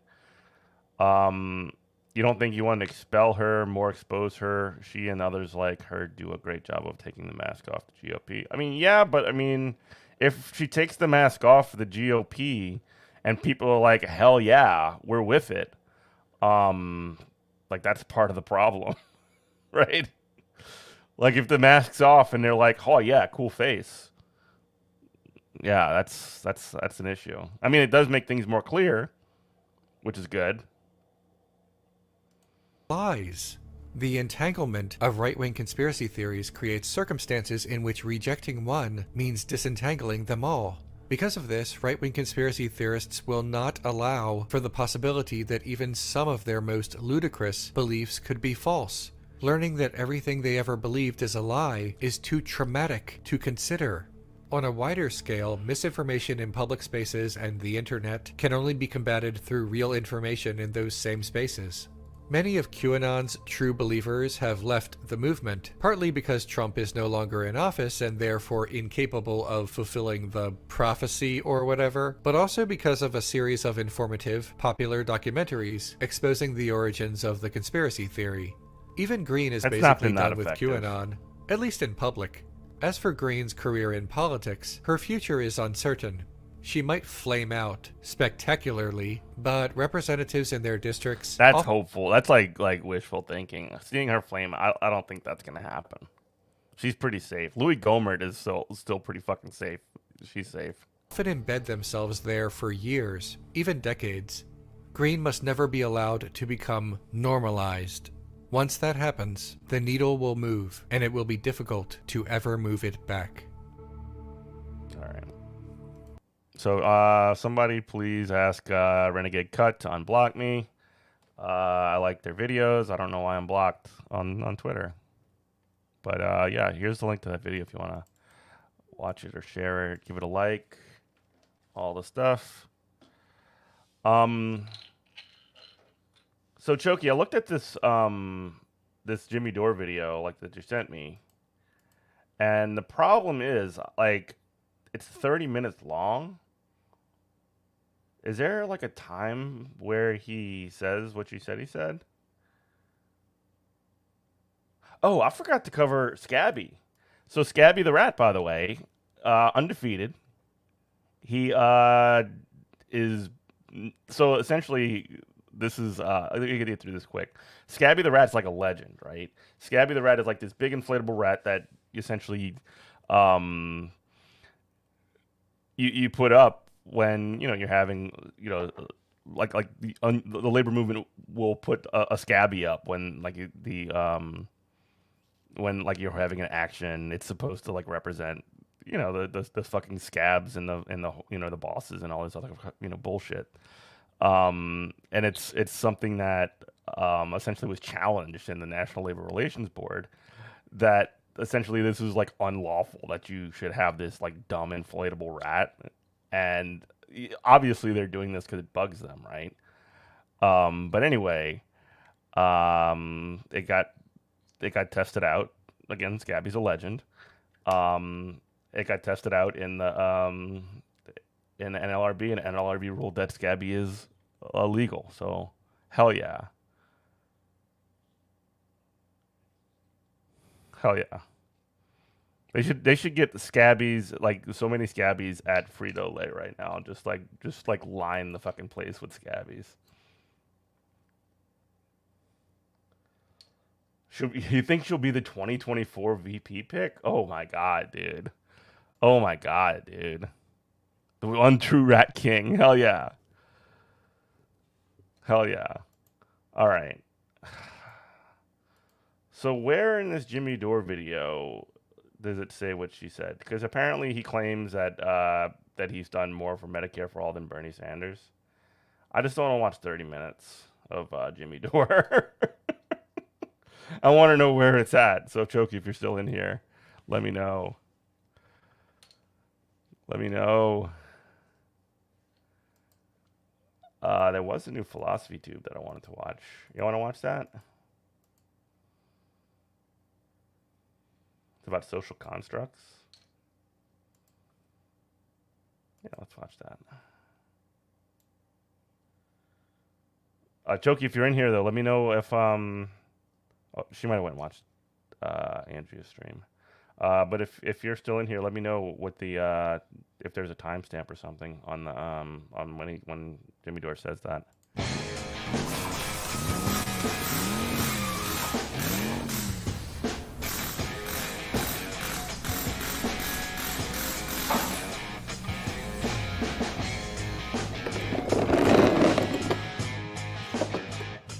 You don't think you want to expel her, more expose her? She and others like her do a great job of taking the mask off the GOP. I mean, yeah, but I mean, if she takes the mask off the GOP and people are like, hell yeah, we're with it, like that's part of the problem, right? Like if the mask's off and they're like, oh yeah, cool face. Yeah, that's an issue. I mean, it does make things more clear, which is good. Lies. The entanglement of right-wing conspiracy theories creates circumstances in which rejecting one means disentangling them all. Because of this, right-wing conspiracy theorists will not allow for the possibility that even some of their most ludicrous beliefs could be false. Learning that everything they ever believed is a lie is too traumatic to consider. On a wider scale, misinformation in public spaces and the internet can only be combated through real information in those same spaces. Many of QAnon's true believers have left the movement, partly because Trump is no longer in office and therefore incapable of fulfilling the prophecy or whatever, but also because of a series of informative, popular documentaries exposing the origins of the conspiracy theory. Even Green is That's not basically been that done with effective. QAnon, at least in public. As for Green's career in politics, her future is uncertain. She might flame out spectacularly, but representatives in their districts... That's hopeful. That's like wishful thinking. Seeing her flame, I don't think that's gonna happen. She's pretty safe. Louis Gohmert is still pretty fucking safe. She's safe. Often embed themselves there for years, even decades. Green must never be allowed to become normalized. Once that happens, the needle will move, and it will be difficult to ever move it back. All right. So, somebody please ask Renegade Cut to unblock me. I like their videos. I don't know why I'm blocked on Twitter. But yeah, here's the link to that video if you want to watch it or share it, give it a like, all the stuff. So Choki, I looked at this this Jimmy Dore video like that you sent me, and the problem is like it's 30 minutes long. Is there like a time where he says what you said he said? Oh, I forgot to cover Scabby. So Scabby the Rat, by the way, undefeated. He is so essentially. This is I think you can get through this quick. Scabby the Rat's like a legend, right? Scabby the Rat is like this big inflatable rat that essentially you put up when you're having like the labor movement will put a Scabby up when like when like you're having an action. It's supposed to like represent the fucking scabs and the the bosses and all this other bullshit. And it's something that essentially was challenged in the National Labor Relations Board, that essentially this is like unlawful that you should have this like dumb inflatable rat, and obviously they're doing this because it bugs them, right? But anyway, it got tested out. Again, Scabby's a legend. It got tested out in the NLRB, and NLRB ruled that Scabby is illegal. So, hell yeah. Hell yeah. They should get the scabbies, like so many scabbies at Frito-Lay right now. Just like line the fucking place with scabbies. You think she'll be the 2024 VP pick? Oh my god, dude. Oh my god, dude. The untrue Rat King. Hell yeah. Hell yeah. All right. So where in this Jimmy Dore video does it say what she said? Because apparently he claims that that he's done more for Medicare for All than Bernie Sanders. I just don't want to watch 30 minutes of Jimmy Dore. I want to know where it's at. So Choki, if you're still in here, let me know. Let me know. There was a new philosophy tube that I wanted to watch. You want to watch that? It's about social constructs. Yeah, let's watch that. Choki, if you're in here though, let me know if oh, she might have went and watched Andrea's stream. But if you're still in here, let me know what the if there's a timestamp or something on the on when Jimmy Dore says that.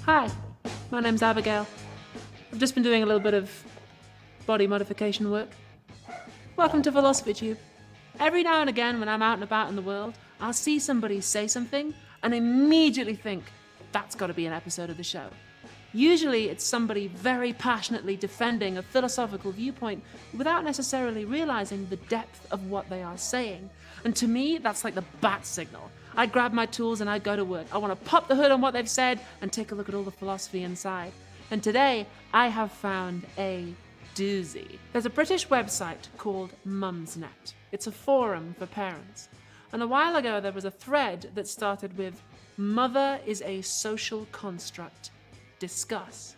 Hi, my name's Abigail. I've just been doing a little bit of body modification work. Welcome to Philosophy Tube. Every now and again when I'm out and about in the world, I'll see somebody say something and immediately think, that's got to be an episode of the show. Usually it's somebody very passionately defending a philosophical viewpoint without necessarily realizing the depth of what they are saying. And to me, that's like the bat signal. I grab my tools and I go to work. I want to pop the hood on what they've said and take a look at all the philosophy inside. And today, I have found a doozy. There's a British website called Mumsnet. It's a forum for parents. And a while ago, there was a thread that started with, "Mother is a social construct. Discuss."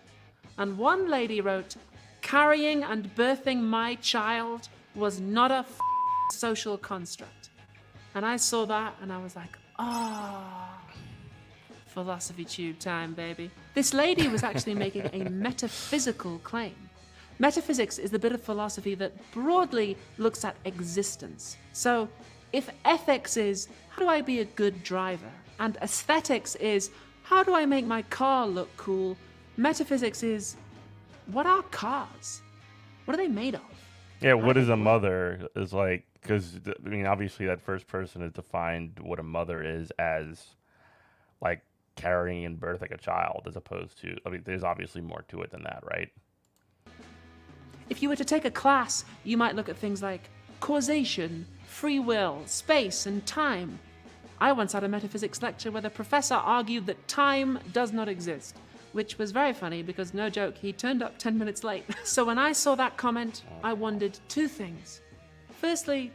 And one lady wrote, "Carrying and birthing my child was not a social construct." And I saw that and I was like, Philosophy Tube time, baby. This lady was actually making a metaphysical claim. Metaphysics is the bit of philosophy that broadly looks at existence. So if ethics is, how do I be a good driver? And aesthetics is, how do I make my car look cool? Metaphysics is, what are cars? What are they made of? Yeah, what is a mother is like, because, I mean, obviously that first person has defined what a mother is as, like, carrying and birthing a child, as opposed to, I mean, there's obviously more to it than that, right? If you were to take a class, you might look at things like causation, free will, space, and time. I once had a metaphysics lecture where the professor argued that time does not exist, which was very funny because, no joke, he turned up 10 minutes late. So when I saw that comment, I wondered two things. Firstly,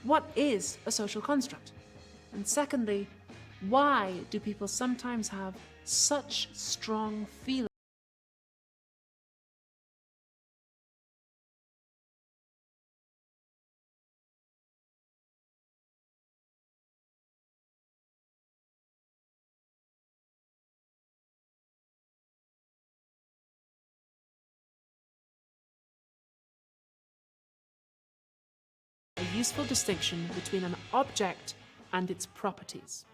what is a social construct? And secondly, why do people sometimes have such strong feelings? A useful distinction between an object and its properties.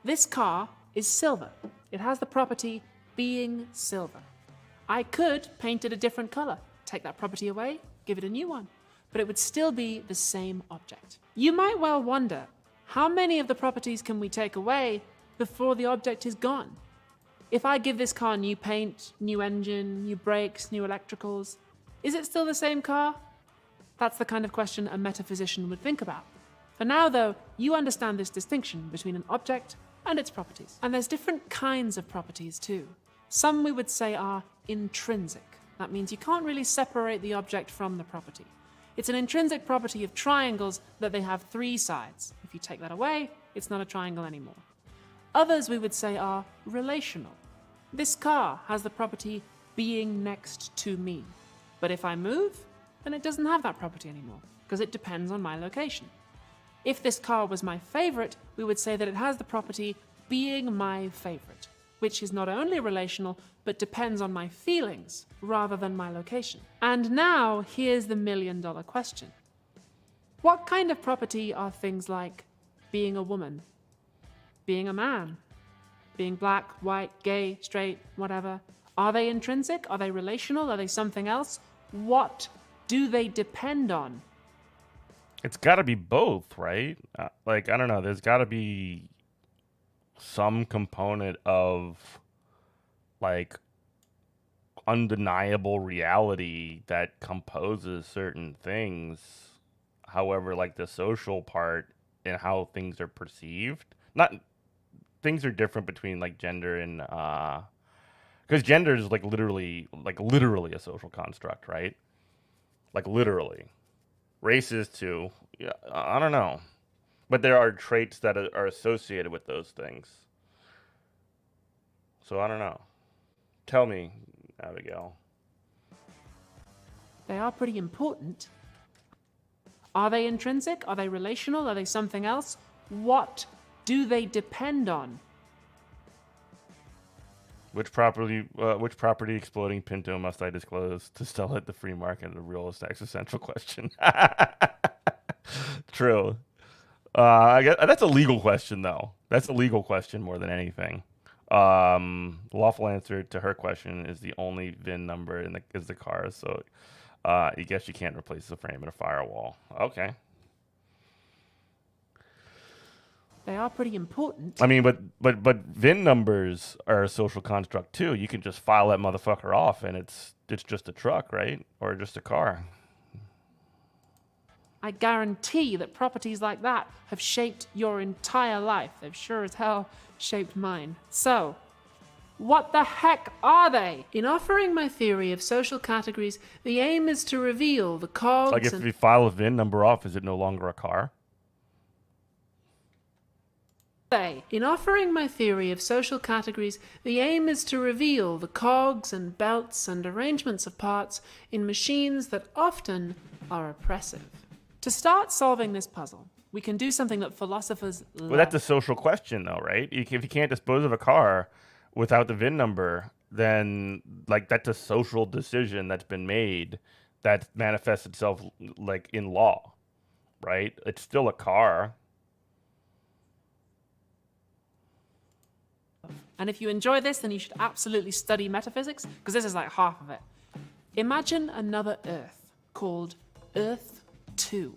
This car is silver. It has the property being silver. I could paint it a different color, take that property away, give it a new one, but it would still be the same object. You might well wonder, how many of the properties can we take away before the object is gone? If I give this car new paint, new engine, new brakes, new electricals, is it still the same car? That's the kind of question a metaphysician would think about. For now, though, you understand this distinction between an object and its properties. And there's different kinds of properties too. Some we would say are intrinsic. That means you can't really separate the object from the property. It's an intrinsic property of triangles that they have three sides. If you take that away, it's not a triangle anymore. Others we would say are relational. This car has the property being next to me. But if I move, then it doesn't have that property anymore, because it depends on my location. If this car was my favorite, we would say that it has the property being my favorite, which is not only relational, but depends on my feelings rather than my location. And now, here's the million-dollar question. What kind of property are things like being a woman, being a man, being black, white, gay, straight, whatever? Are they intrinsic? Are they relational? Are they something else? What do they depend on? It's got to be both, right? Like, I don't know. There's got to be some component of, like, undeniable reality that composes certain things. However, like, the social part and how things are perceived. Not, things are different between, like, gender and, because gender is, like, literally a social construct, right? Like, literally. Race is too. Yeah, I don't know. But there are traits that are associated with those things. So I don't know. Tell me, Abigail. They are pretty important. Are they intrinsic? Are they relational? Are they something else? What do they depend on? Which property exploding Pinto must I disclose to sell at the free market? A real existential question. True. I guess that's a legal question, though. That's a legal question more than anything. Lawful answer to her question is the only VIN number is the car. So, I guess you can't replace the frame in a firewall. Okay. They are pretty important. I mean, but VIN numbers are a social construct too. You can just file that motherfucker off, and it's just a truck, right? Or just a car. I guarantee that properties like that have shaped your entire life. They've sure as hell shaped mine. So, what the heck are they? In offering my theory of social categories, the aim is to reveal the cogs. Like, if you file a VIN number off, is it no longer a car? In offering my theory of social categories, the aim is to reveal the cogs and belts and arrangements of parts in machines that often are oppressive. To start solving this puzzle, we can do something that philosophers love. Well, that's a social question, though, right? If you can't dispose of a car without the VIN number, then, like, that's a social decision that's been made that manifests itself, like, in law, right? It's still a car. And if you enjoy this, then you should absolutely study metaphysics, because this is like half of it. Imagine another Earth called Earth 2.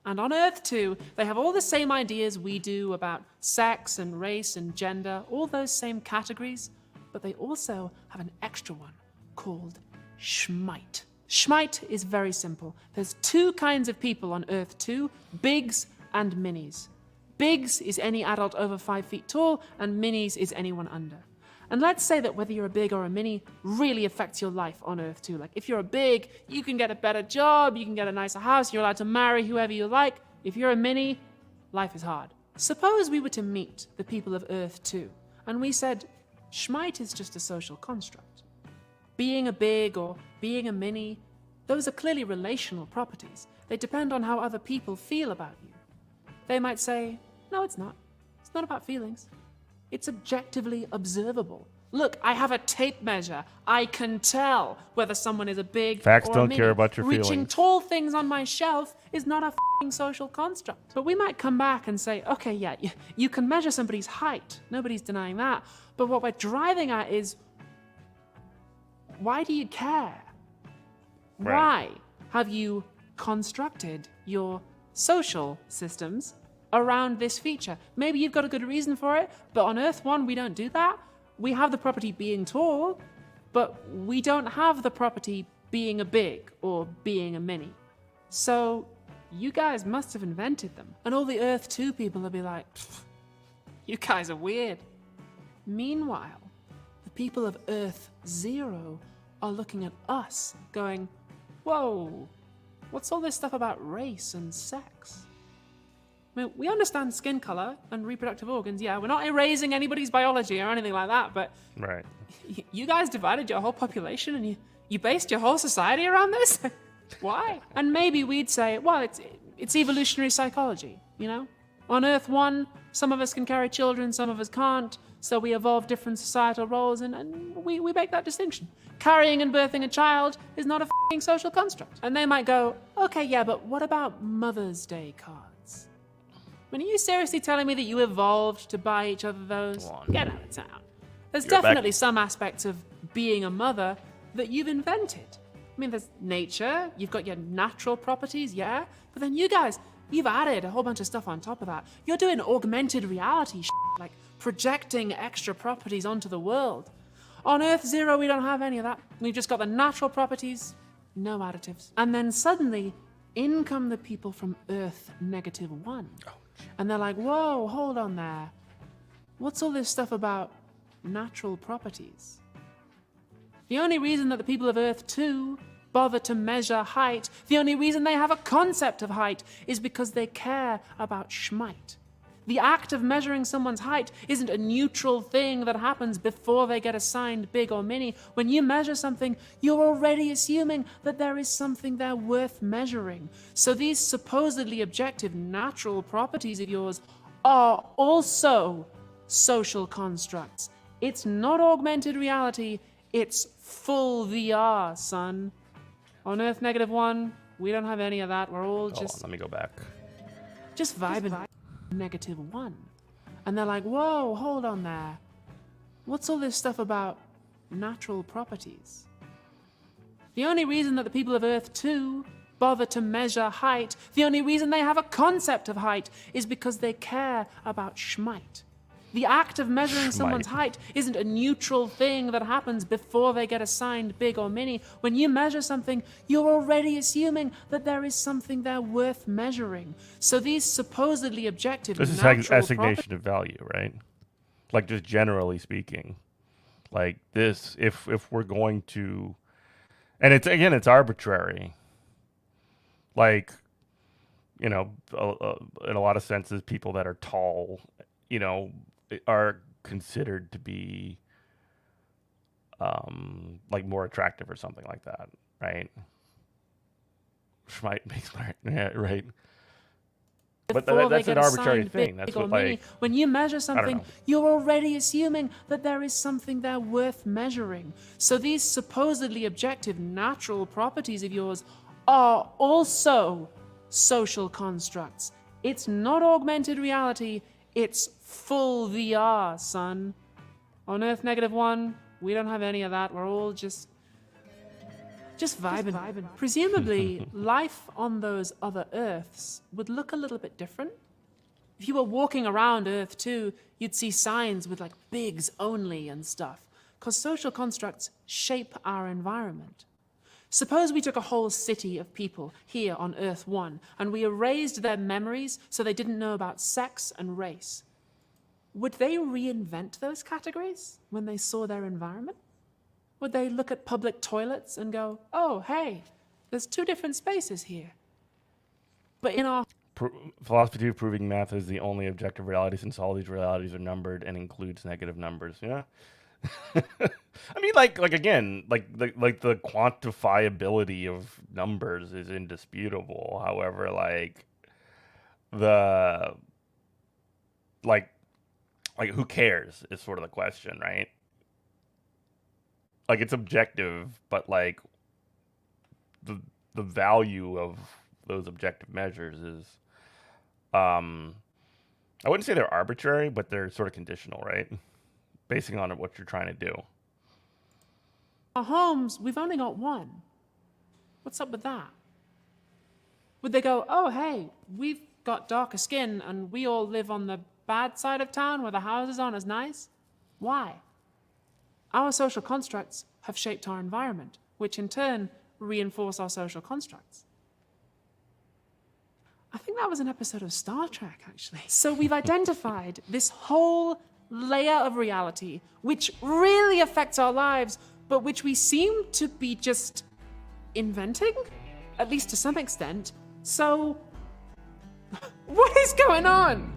And on Earth 2, they have all the same ideas we do about sex and race and gender, all those same categories, but they also have an extra one called Schmite. Schmite is very simple. There's two kinds of people on Earth 2, bigs and minis. Bigs is any adult over 5 feet tall, and minis is anyone under. And let's say that whether you're a big or a mini really affects your life on Earth too. Like, if you're a big, you can get a better job, you can get a nicer house, you're allowed to marry whoever you like. If you're a mini, life is hard. Suppose we were to meet the people of Earth 2, and we said, Schmite is just a social construct. Being a big or being a mini, those are clearly relational properties. They depend on how other people feel about you. They might say, no, it's not. It's not about feelings. It's objectively observable. Look, I have a tape measure. I can tell whether someone is a big Facts or a don't mini. care about your Reaching feelings. tall things on my shelf is not a f***ing social construct. But we might come back and say, okay, yeah, you can measure somebody's height. Nobody's denying that. But what we're driving at is, why do you care? Right. Why have you constructed your social systems around this feature? Maybe you've got a good reason for it, but on Earth 1, we don't do that. We have the property being tall, but we don't have the property being a big or being a mini. So you guys must have invented them. And all the Earth 2 people will be like, you guys are weird. Meanwhile, the people of Earth 0 are looking at us going, whoa, what's all this stuff about race and sex? I mean, we understand skin color and reproductive organs. Yeah, we're not erasing anybody's biology or anything like that, but Right. you guys divided your whole population and You based your whole society around this? Why? And maybe we'd say, well, it's evolutionary psychology, you know? On Earth 1, some of us can carry children, some of us can't, so we evolve different societal roles, and we make that distinction. Carrying and birthing a child is not a f***ing social construct. And they might go, okay, yeah, but what about Mother's Day cards? I mean, are you seriously telling me that you evolved to buy each other those? Come on. Get out of town. There's You're definitely back. some aspects of being a mother that you've invented. I mean, there's nature, you've got your natural properties, yeah, but then you guys, you've added a whole bunch of stuff on top of that. You're doing augmented reality shit, like projecting extra properties onto the world. On Earth 0, we don't have any of that. We've just got the natural properties, no additives. And then suddenly, in come the people from Earth -1. And they're like, whoa, hold on there. What's all this stuff about natural properties? The only reason that the people of Earth 2 bother to measure height, the only reason they have a concept of height, is because they care about schmite. The act of measuring someone's height isn't a neutral thing that happens before they get assigned big or mini. When you measure something, you're already assuming that there is something there worth measuring. So these supposedly objective natural properties of yours are also social constructs. It's not augmented reality, it's full VR, son. On Earth -1, we don't have any of that. We're all Hold on, just let me go back. vibing. -1. And they're like, whoa, hold on there. What's all this stuff about natural properties? The only reason that the people of Earth 2 bother to measure height, the only reason they have a concept of height, is because they care about schmite. The act of measuring someone's height isn't a neutral thing that happens before they get assigned big or mini. When you measure something, you're already assuming that there is something there worth measuring. So these supposedly objective This is natural assignation of value, right? Like, just generally speaking. Like, this, if we're going to... And it's arbitrary. Like, you know, in a lot of senses, people that are tall, you know, are considered to be like more attractive or something like that, right? Which might make smart, yeah, right? But that's an arbitrary thing. That's what, like, when you measure something, know. you're already assuming that there is something there worth measuring. So these supposedly objective natural properties of yours are also social constructs. It's not augmented reality, it's full VR, son. On Earth -1, we don't have any of that. We're all just vibing. Presumably, life on those other Earths would look a little bit different. If you were walking around Earth 2, you'd see signs with like bigs only and stuff, because social constructs shape our environment. Suppose we took a whole city of people here on Earth 1 and we erased their memories so they didn't know about sex and race. Would they reinvent those categories when they saw their environment? Would they look at public toilets and go, oh, hey, there's 2 different spaces here? But in our Philosophy 2 proving math is the only objective reality since all these realities are numbered and includes negative numbers. Yeah. I mean, like again, like the quantifiability of numbers is indisputable. However, like the like who cares is sort of the question, right? Like, it's objective, but like the value of those objective measures is I wouldn't say they're arbitrary, but they're sort of conditional, right? Basing on what you're trying to do. our homes, we've only got one. What's up with that? Would they go, oh, hey, we've got darker skin and we all live on the bad side of town where the houses aren't as nice? Why? Our social constructs have shaped our environment, which in turn reinforce our social constructs. I think that was an episode of Star Trek, actually. So we've identified this whole layer of reality, which really affects our lives, but which we seem to be just inventing, at least to some extent. So, what is going on?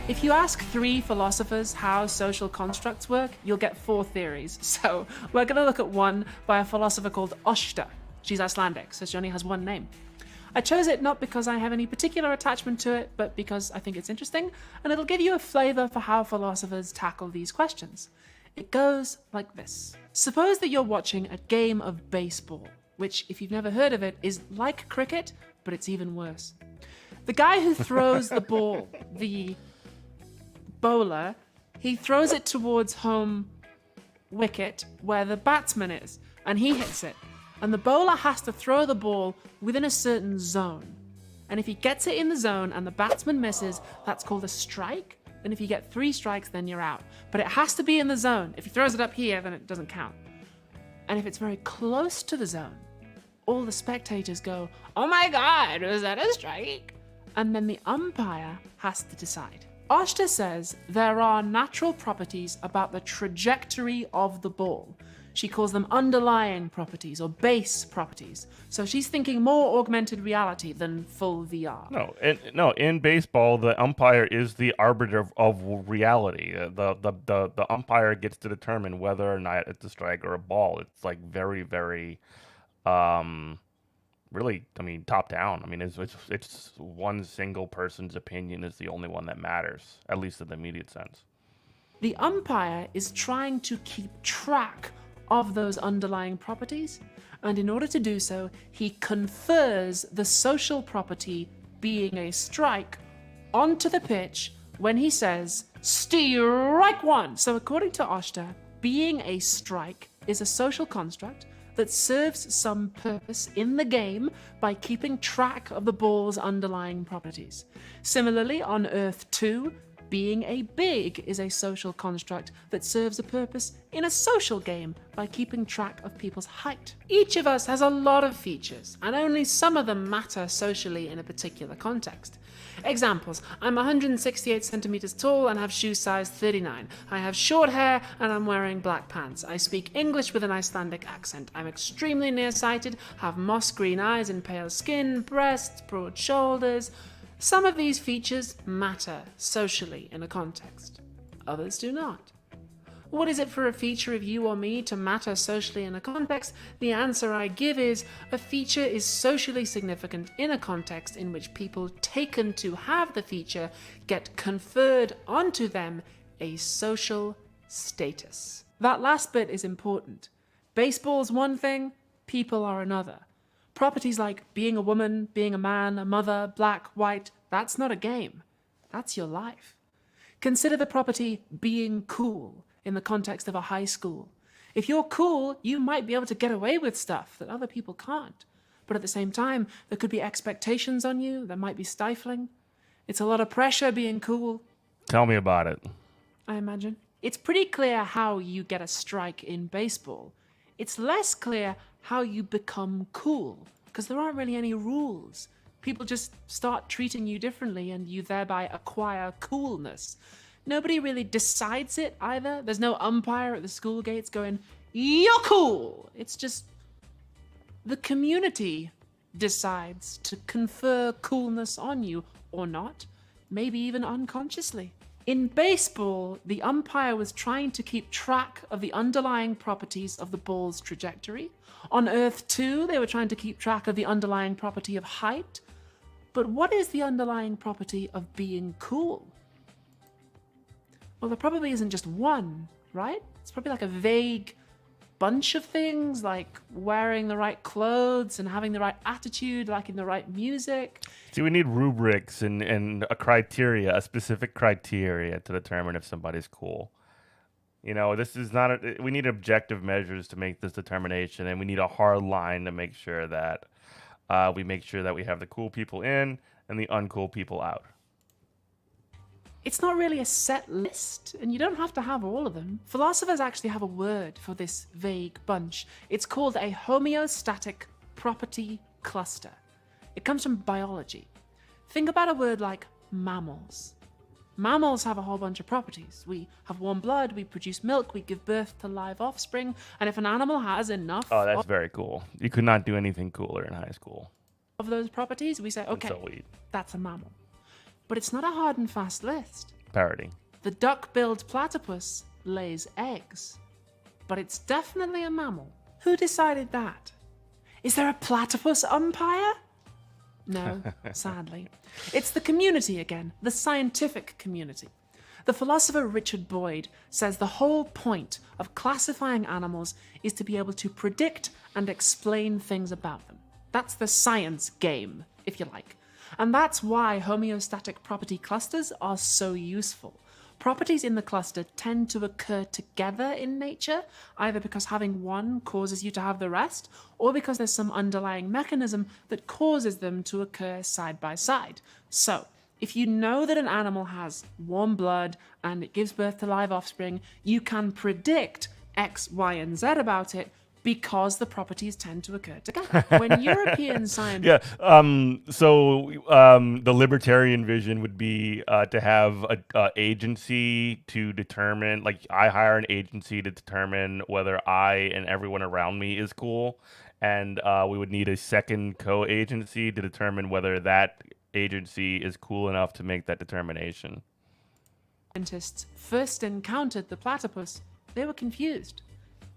If you ask 3 philosophers how social constructs work, you'll get 4 theories. So we're going to look at one by a philosopher called Oshta. She's Icelandic, so she only has one name. I chose it not because I have any particular attachment to it, but because I think it's interesting, and it'll give you a flavor for how philosophers tackle these questions. It goes like this. Suppose that you're watching a game of baseball, which, if you've never heard of it, is like cricket, but it's even worse. The guy who throws the ball, the bowler, he throws it towards home wicket where the batsman is, and he hits it. And the bowler has to throw the ball within a certain zone. And if he gets it in the zone and the batsman misses, that's called a strike. And if you get 3 strikes, then you're out. But it has to be in the zone. If he throws it up here, then it doesn't count. And if it's very close to the zone, all the spectators go, "Oh my God, was that a strike?" And then the umpire has to decide. Oshta says there are natural properties about the trajectory of the ball. She calls them underlying properties or base properties. So she's thinking more augmented reality than full VR. No, in baseball, the umpire is the arbiter of reality. The umpire gets to determine whether or not it's a strike or a ball. It's like very, very, really, I mean, top down. I mean, it's one single person's opinion is the only one that matters, at least in the immediate sense. The umpire is trying to keep track of those underlying properties, and in order to do so, he confers the social property, being a strike, onto the pitch when he says, "Strike one!" So according to Oshta, being a strike is a social construct that serves some purpose in the game by keeping track of the ball's underlying properties. Similarly, on Earth 2, being a big is a social construct that serves a purpose in a social game by keeping track of people's height. Each of us has a lot of features, and only some of them matter socially in a particular context. Examples: I'm 168 centimeters tall and have shoe size 39. I have short hair and I'm wearing black pants. I speak English with an Icelandic accent. I'm extremely nearsighted, have moss green eyes and pale skin, breasts, broad shoulders. Some of these features matter socially in a context. Others do not. What is it for a feature of you or me to matter socially in a context? The answer I give is, a feature is socially significant in a context in which people taken to have the feature get conferred onto them a social status. That last bit is important. Baseball's one thing, people are another. Properties like being a woman, being a man, a mother, black, white, that's not a game. That's your life. Consider the property being cool in the context of a high school. If you're cool, you might be able to get away with stuff that other people can't. But at the same time, there could be expectations on you that might be stifling. It's a lot of pressure being cool. Tell me about it. I imagine. It's pretty clear how you get a strike in baseball. It's less clear how you become cool, because there aren't really any rules. People just start treating you differently and you thereby acquire coolness. Nobody really decides it either. There's no umpire at the school gates going, "You're cool!" It's just the community decides to confer coolness on you, or not, maybe even unconsciously. In baseball, the umpire was trying to keep track of the underlying properties of the ball's trajectory. On Earth 2, they were trying to keep track of the underlying property of height. But what is the underlying property of being cool? Well, there probably isn't just one, right? It's probably like a vague bunch of things, like wearing the right clothes and having the right attitude, liking the right music. See, we need rubrics and a criteria, a specific criteria to determine if somebody's cool. You know, this is not we need objective measures to make this determination, and we need a hard line to make sure that we have the cool people in and the uncool people out. It's not really a set list, and you don't have to have all of them. Philosophers actually have a word for this vague bunch. It's called a homeostatic property cluster. It comes from biology. Think about a word like mammals. Mammals have a whole bunch of properties. We have warm blood, we produce milk, we give birth to live offspring, and if an animal has enough that's very cool. You could not do anything cooler in high school. Of those properties, we say, okay, so that's a mammal. But it's not a hard and fast list. Parody. The duck-billed platypus lays eggs, but it's definitely a mammal. Who decided that? Is there a platypus umpire? No, sadly. It's the community again, the scientific community. The philosopher Richard Boyd says the whole point of classifying animals is to be able to predict and explain things about them. That's the science game, if you like. And that's why homeostatic property clusters are so useful. Properties in the cluster tend to occur together in nature, either because having one causes you to have the rest, or because there's some underlying mechanism that causes them to occur side by side. So, if you know that an animal has warm blood and it gives birth to live offspring, you can predict X, Y, and Z about it because the properties tend to occur together. When European scientists... Yeah. The libertarian vision would be to have a agency to determine, like, I hire an agency to determine whether I and everyone around me is cool, and we would need a second co-agency to determine whether that agency is cool enough to make that determination. Scientists first encountered the platypus, they were confused.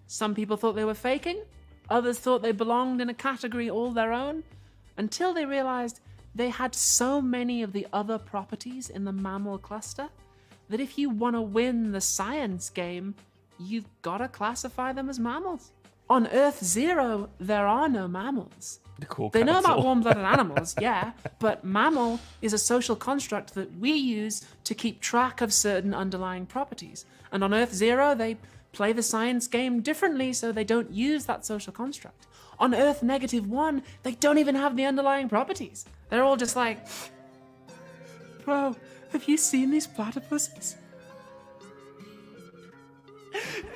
Some people thought they were faking, others thought they belonged in a category all their own, until they realized they had so many of the other properties in the mammal cluster that if you want to win the science game, you've got to classify them as mammals. On Earth Zero, there are no mammals. They know about warm-blooded animals, yeah, but mammal is a social construct that we use to keep track of certain underlying properties. And on Earth Zero, they play the science game differently, so they don't use that social construct. On Earth -1, they don't even have the underlying properties. They're all just like, bro, have you seen these platypuses?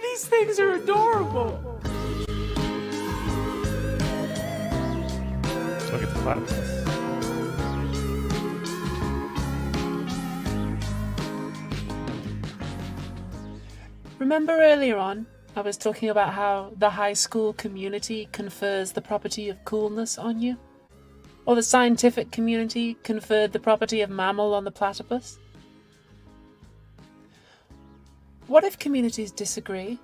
These things are adorable. Look at the platypus. Remember earlier on, I was talking about how the high school community confers the property of coolness on you? Or the scientific community conferred the property of mammal on the platypus? What if communities disagree?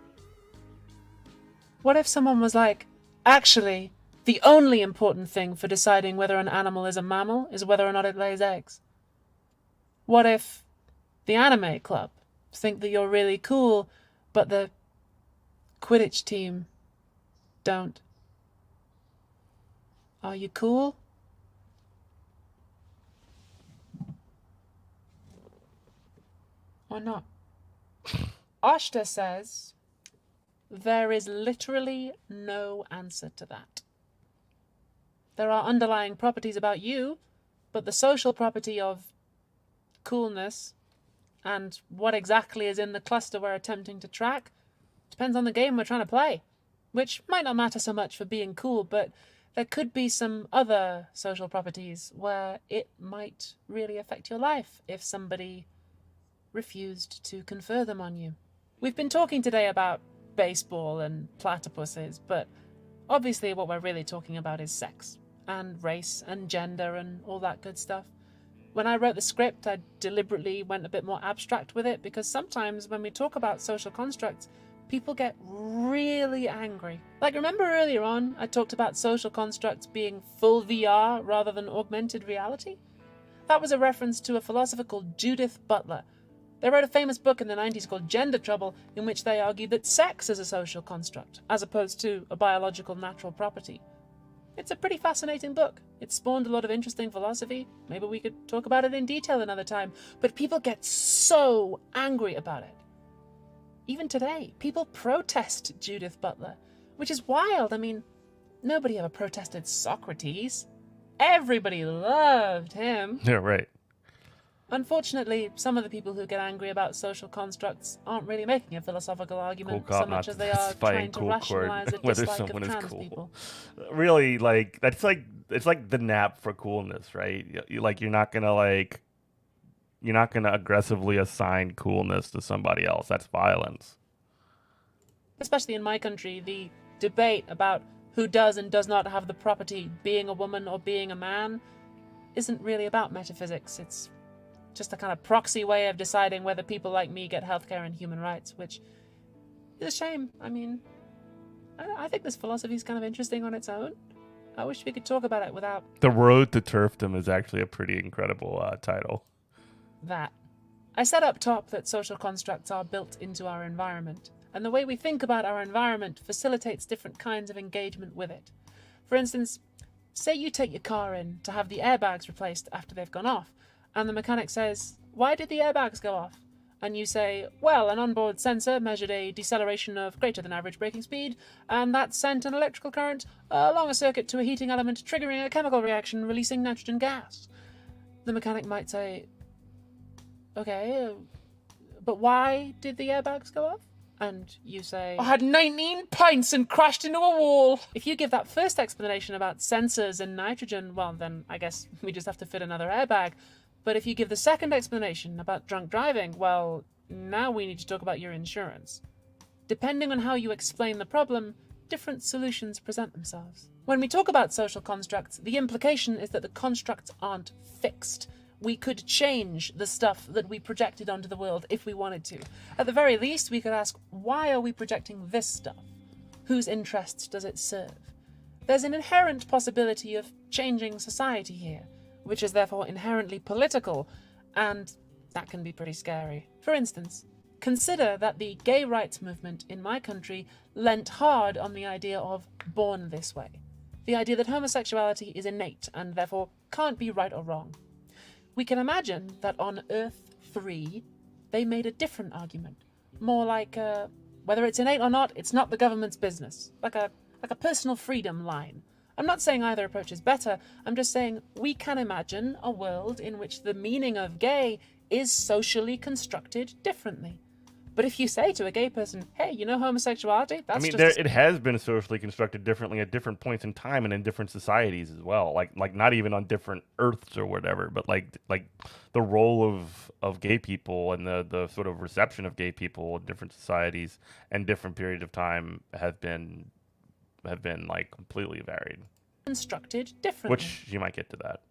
What if someone was like, actually, the only important thing for deciding whether an animal is a mammal is whether or not it lays eggs? What if the anime club think that you're really cool, but the Quidditch team don't? Are you cool? Or not? Ashta says, there is literally no answer to that. There are underlying properties about you, but the social property of coolness and what exactly is in the cluster we're attempting to track depends on the game we're trying to play, which might not matter so much for being cool, but there could be some other social properties where it might really affect your life if somebody refused to confer them on you. We've been talking today about baseball and platypuses, but obviously what we're really talking about is sex and race and gender and all that good stuff. When I wrote the script, I deliberately went a bit more abstract with it because sometimes when we talk about social constructs, people get really angry. Like, remember earlier on, I talked about social constructs being full VR rather than augmented reality? That was a reference to a philosopher called Judith Butler. They wrote a famous book in the 90s called Gender Trouble, in which they argued that sex is a social construct, as opposed to a biological natural property. It's a pretty fascinating book. It spawned a lot of interesting philosophy. Maybe we could talk about it in detail another time. But people get so angry about it. Even today, people protest Judith Butler, which is wild. I mean, nobody ever protested Socrates. Everybody loved him. Yeah, right. Unfortunately, some of the people who get angry about social constructs aren't really making a philosophical argument so much as they are trying to rationalize a dislike of trans people. Really, like, it's like the nap for coolness, right? You're not gonna aggressively assign coolness to somebody else. That's violence. Especially in my country, the debate about who does and does not have the property, being a woman or being a man, isn't really about metaphysics. It's just a kind of proxy way of deciding whether people like me get healthcare and human rights, which is a shame. I mean, I think this philosophy is kind of interesting on its own. I wish we could talk about it without The Road to Turfdom is actually a pretty incredible title. that. I said up top that social constructs are built into our environment, and the way we think about our environment facilitates different kinds of engagement with it. For instance, say you take your car in to have the airbags replaced after they've gone off, and the mechanic says, "Why did the airbags go off?" And you say, "Well, an onboard sensor measured a deceleration of greater than average braking speed, and that sent an electrical current along a circuit to a heating element, triggering a chemical reaction releasing nitrogen gas." The mechanic might say, "Okay, but why did the airbags go off?" And you say, "I had 19 pints and crashed into a wall." If you give that first explanation about sensors and nitrogen, well, then I guess we just have to fit another airbag. But if you give the second explanation about drunk driving, well, now we need to talk about your insurance. Depending on how you explain the problem, different solutions present themselves. When we talk about social constructs, the implication is that the constructs aren't fixed. We could change the stuff that we projected onto the world if we wanted to. At the very least, we could ask, why are we projecting this stuff? Whose interests does it serve? There's an inherent possibility of changing society here, which is therefore inherently political, and that can be pretty scary. For instance, consider that the gay rights movement in my country leant hard on the idea of born this way, the idea that homosexuality is innate and therefore can't be right or wrong. We can imagine that on Earth 3, they made a different argument, more like whether it's innate or not, it's not the government's business, like a personal freedom line. I'm not saying either approach is better, I'm just saying we can imagine a world in which the meaning of gay is socially constructed differently. But if you say to a gay person, "Hey, you know homosexuality? That's it has been socially constructed differently at different points in time and in different societies as well. Like not even on different Earths or whatever, but like the role of gay people and the sort of reception of gay people in different societies and different periods of time have been like completely varied. Constructed differently. Which you might get to that.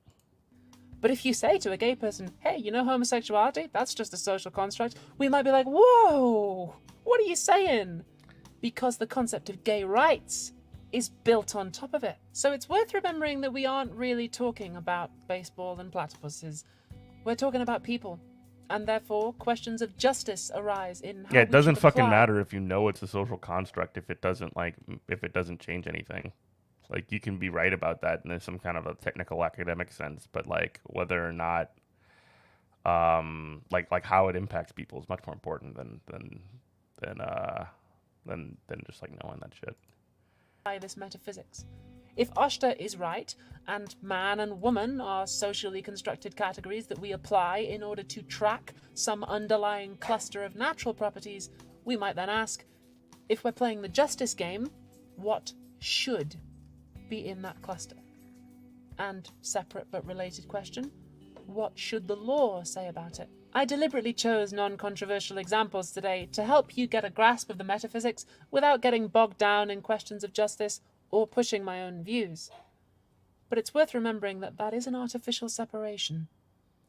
But if you say to a gay person, "Hey, you know homosexuality? That's just a social construct," we might be like, "Whoa, what are you saying?" Because the concept of gay rights is built on top of it. So it's worth remembering that we aren't really talking about baseball and platypuses. We're talking about people. And therefore, questions of justice arise in how it doesn't fucking apply. matter if you know it's a social construct if it doesn't change anything. Like, you can be right about that in some kind of a technical academic sense, but like whether or not like how it impacts people is much more important than just like knowing that shit. By this metaphysics. If Oshta is right, and man and woman are socially constructed categories that we apply in order to track some underlying cluster of natural properties, we might then ask, if we're playing the justice game, what should be in that cluster? And, separate but related question, what should the law say about it? I deliberately chose non-controversial examples today to help you get a grasp of the metaphysics without getting bogged down in questions of justice or pushing my own views. But it's worth remembering that that is an artificial separation.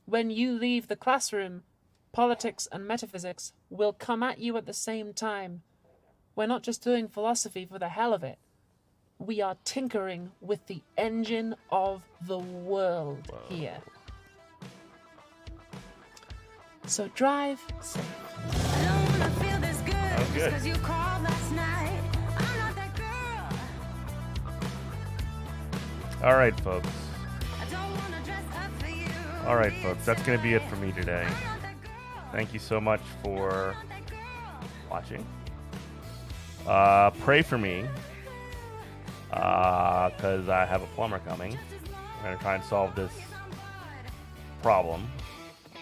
When you leave the classroom, politics and metaphysics will come at you at the same time. We're not just doing philosophy for the hell of it. We are tinkering with the engine of the world here. So drive safe. I don't wanna feel this good, Sounds good. just 'cause you called last night. I'm not that girl. All right, folks. I don't wanna dress up for you. All right, folks. That's going to be it for me today. I'm not that girl. Thank you so much for I'm not that girl. watching. Pray for me, because I have a plumber coming. We're going to try and solve this problem.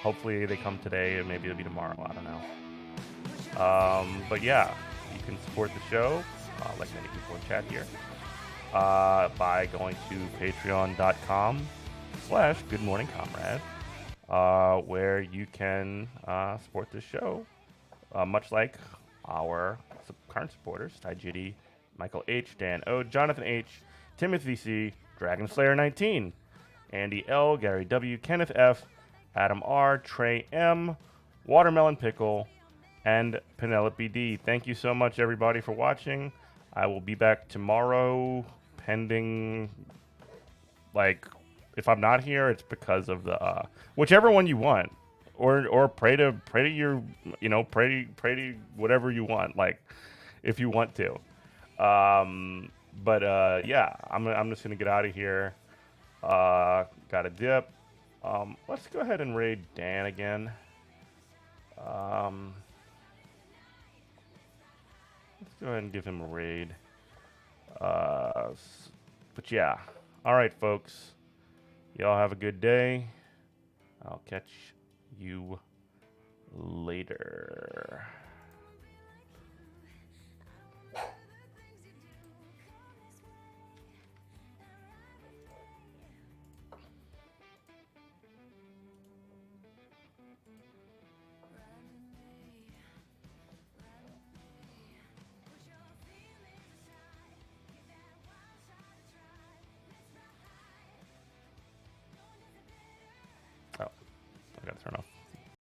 Hopefully they come today, and maybe it'll be tomorrow. I don't know. But yeah, you can support the show, like many people in chat here, by going to patreon.com/goodmorningcomrade, where you can support the show, much like our current supporters: Ty Jitty, Michael H, Dan O, Jonathan H, Timothy C, Dragonslayer 19, Andy L, Gary W, Kenneth F, Adam R, Trey M, Watermelon Pickle, and Penelope D. Thank you so much, everybody, for watching. I will be back tomorrow, pending, like, if I'm not here, it's because of the whichever one you want, or pray to your, pray to whatever you want, like, if you want to. But yeah, I'm just gonna get out of here. Got a dip. Let's go ahead and raid Dan again. Let's go ahead and give him a raid. But yeah. All right, folks. Y'all have a good day. I'll catch you later. Oh, I gotta turn off.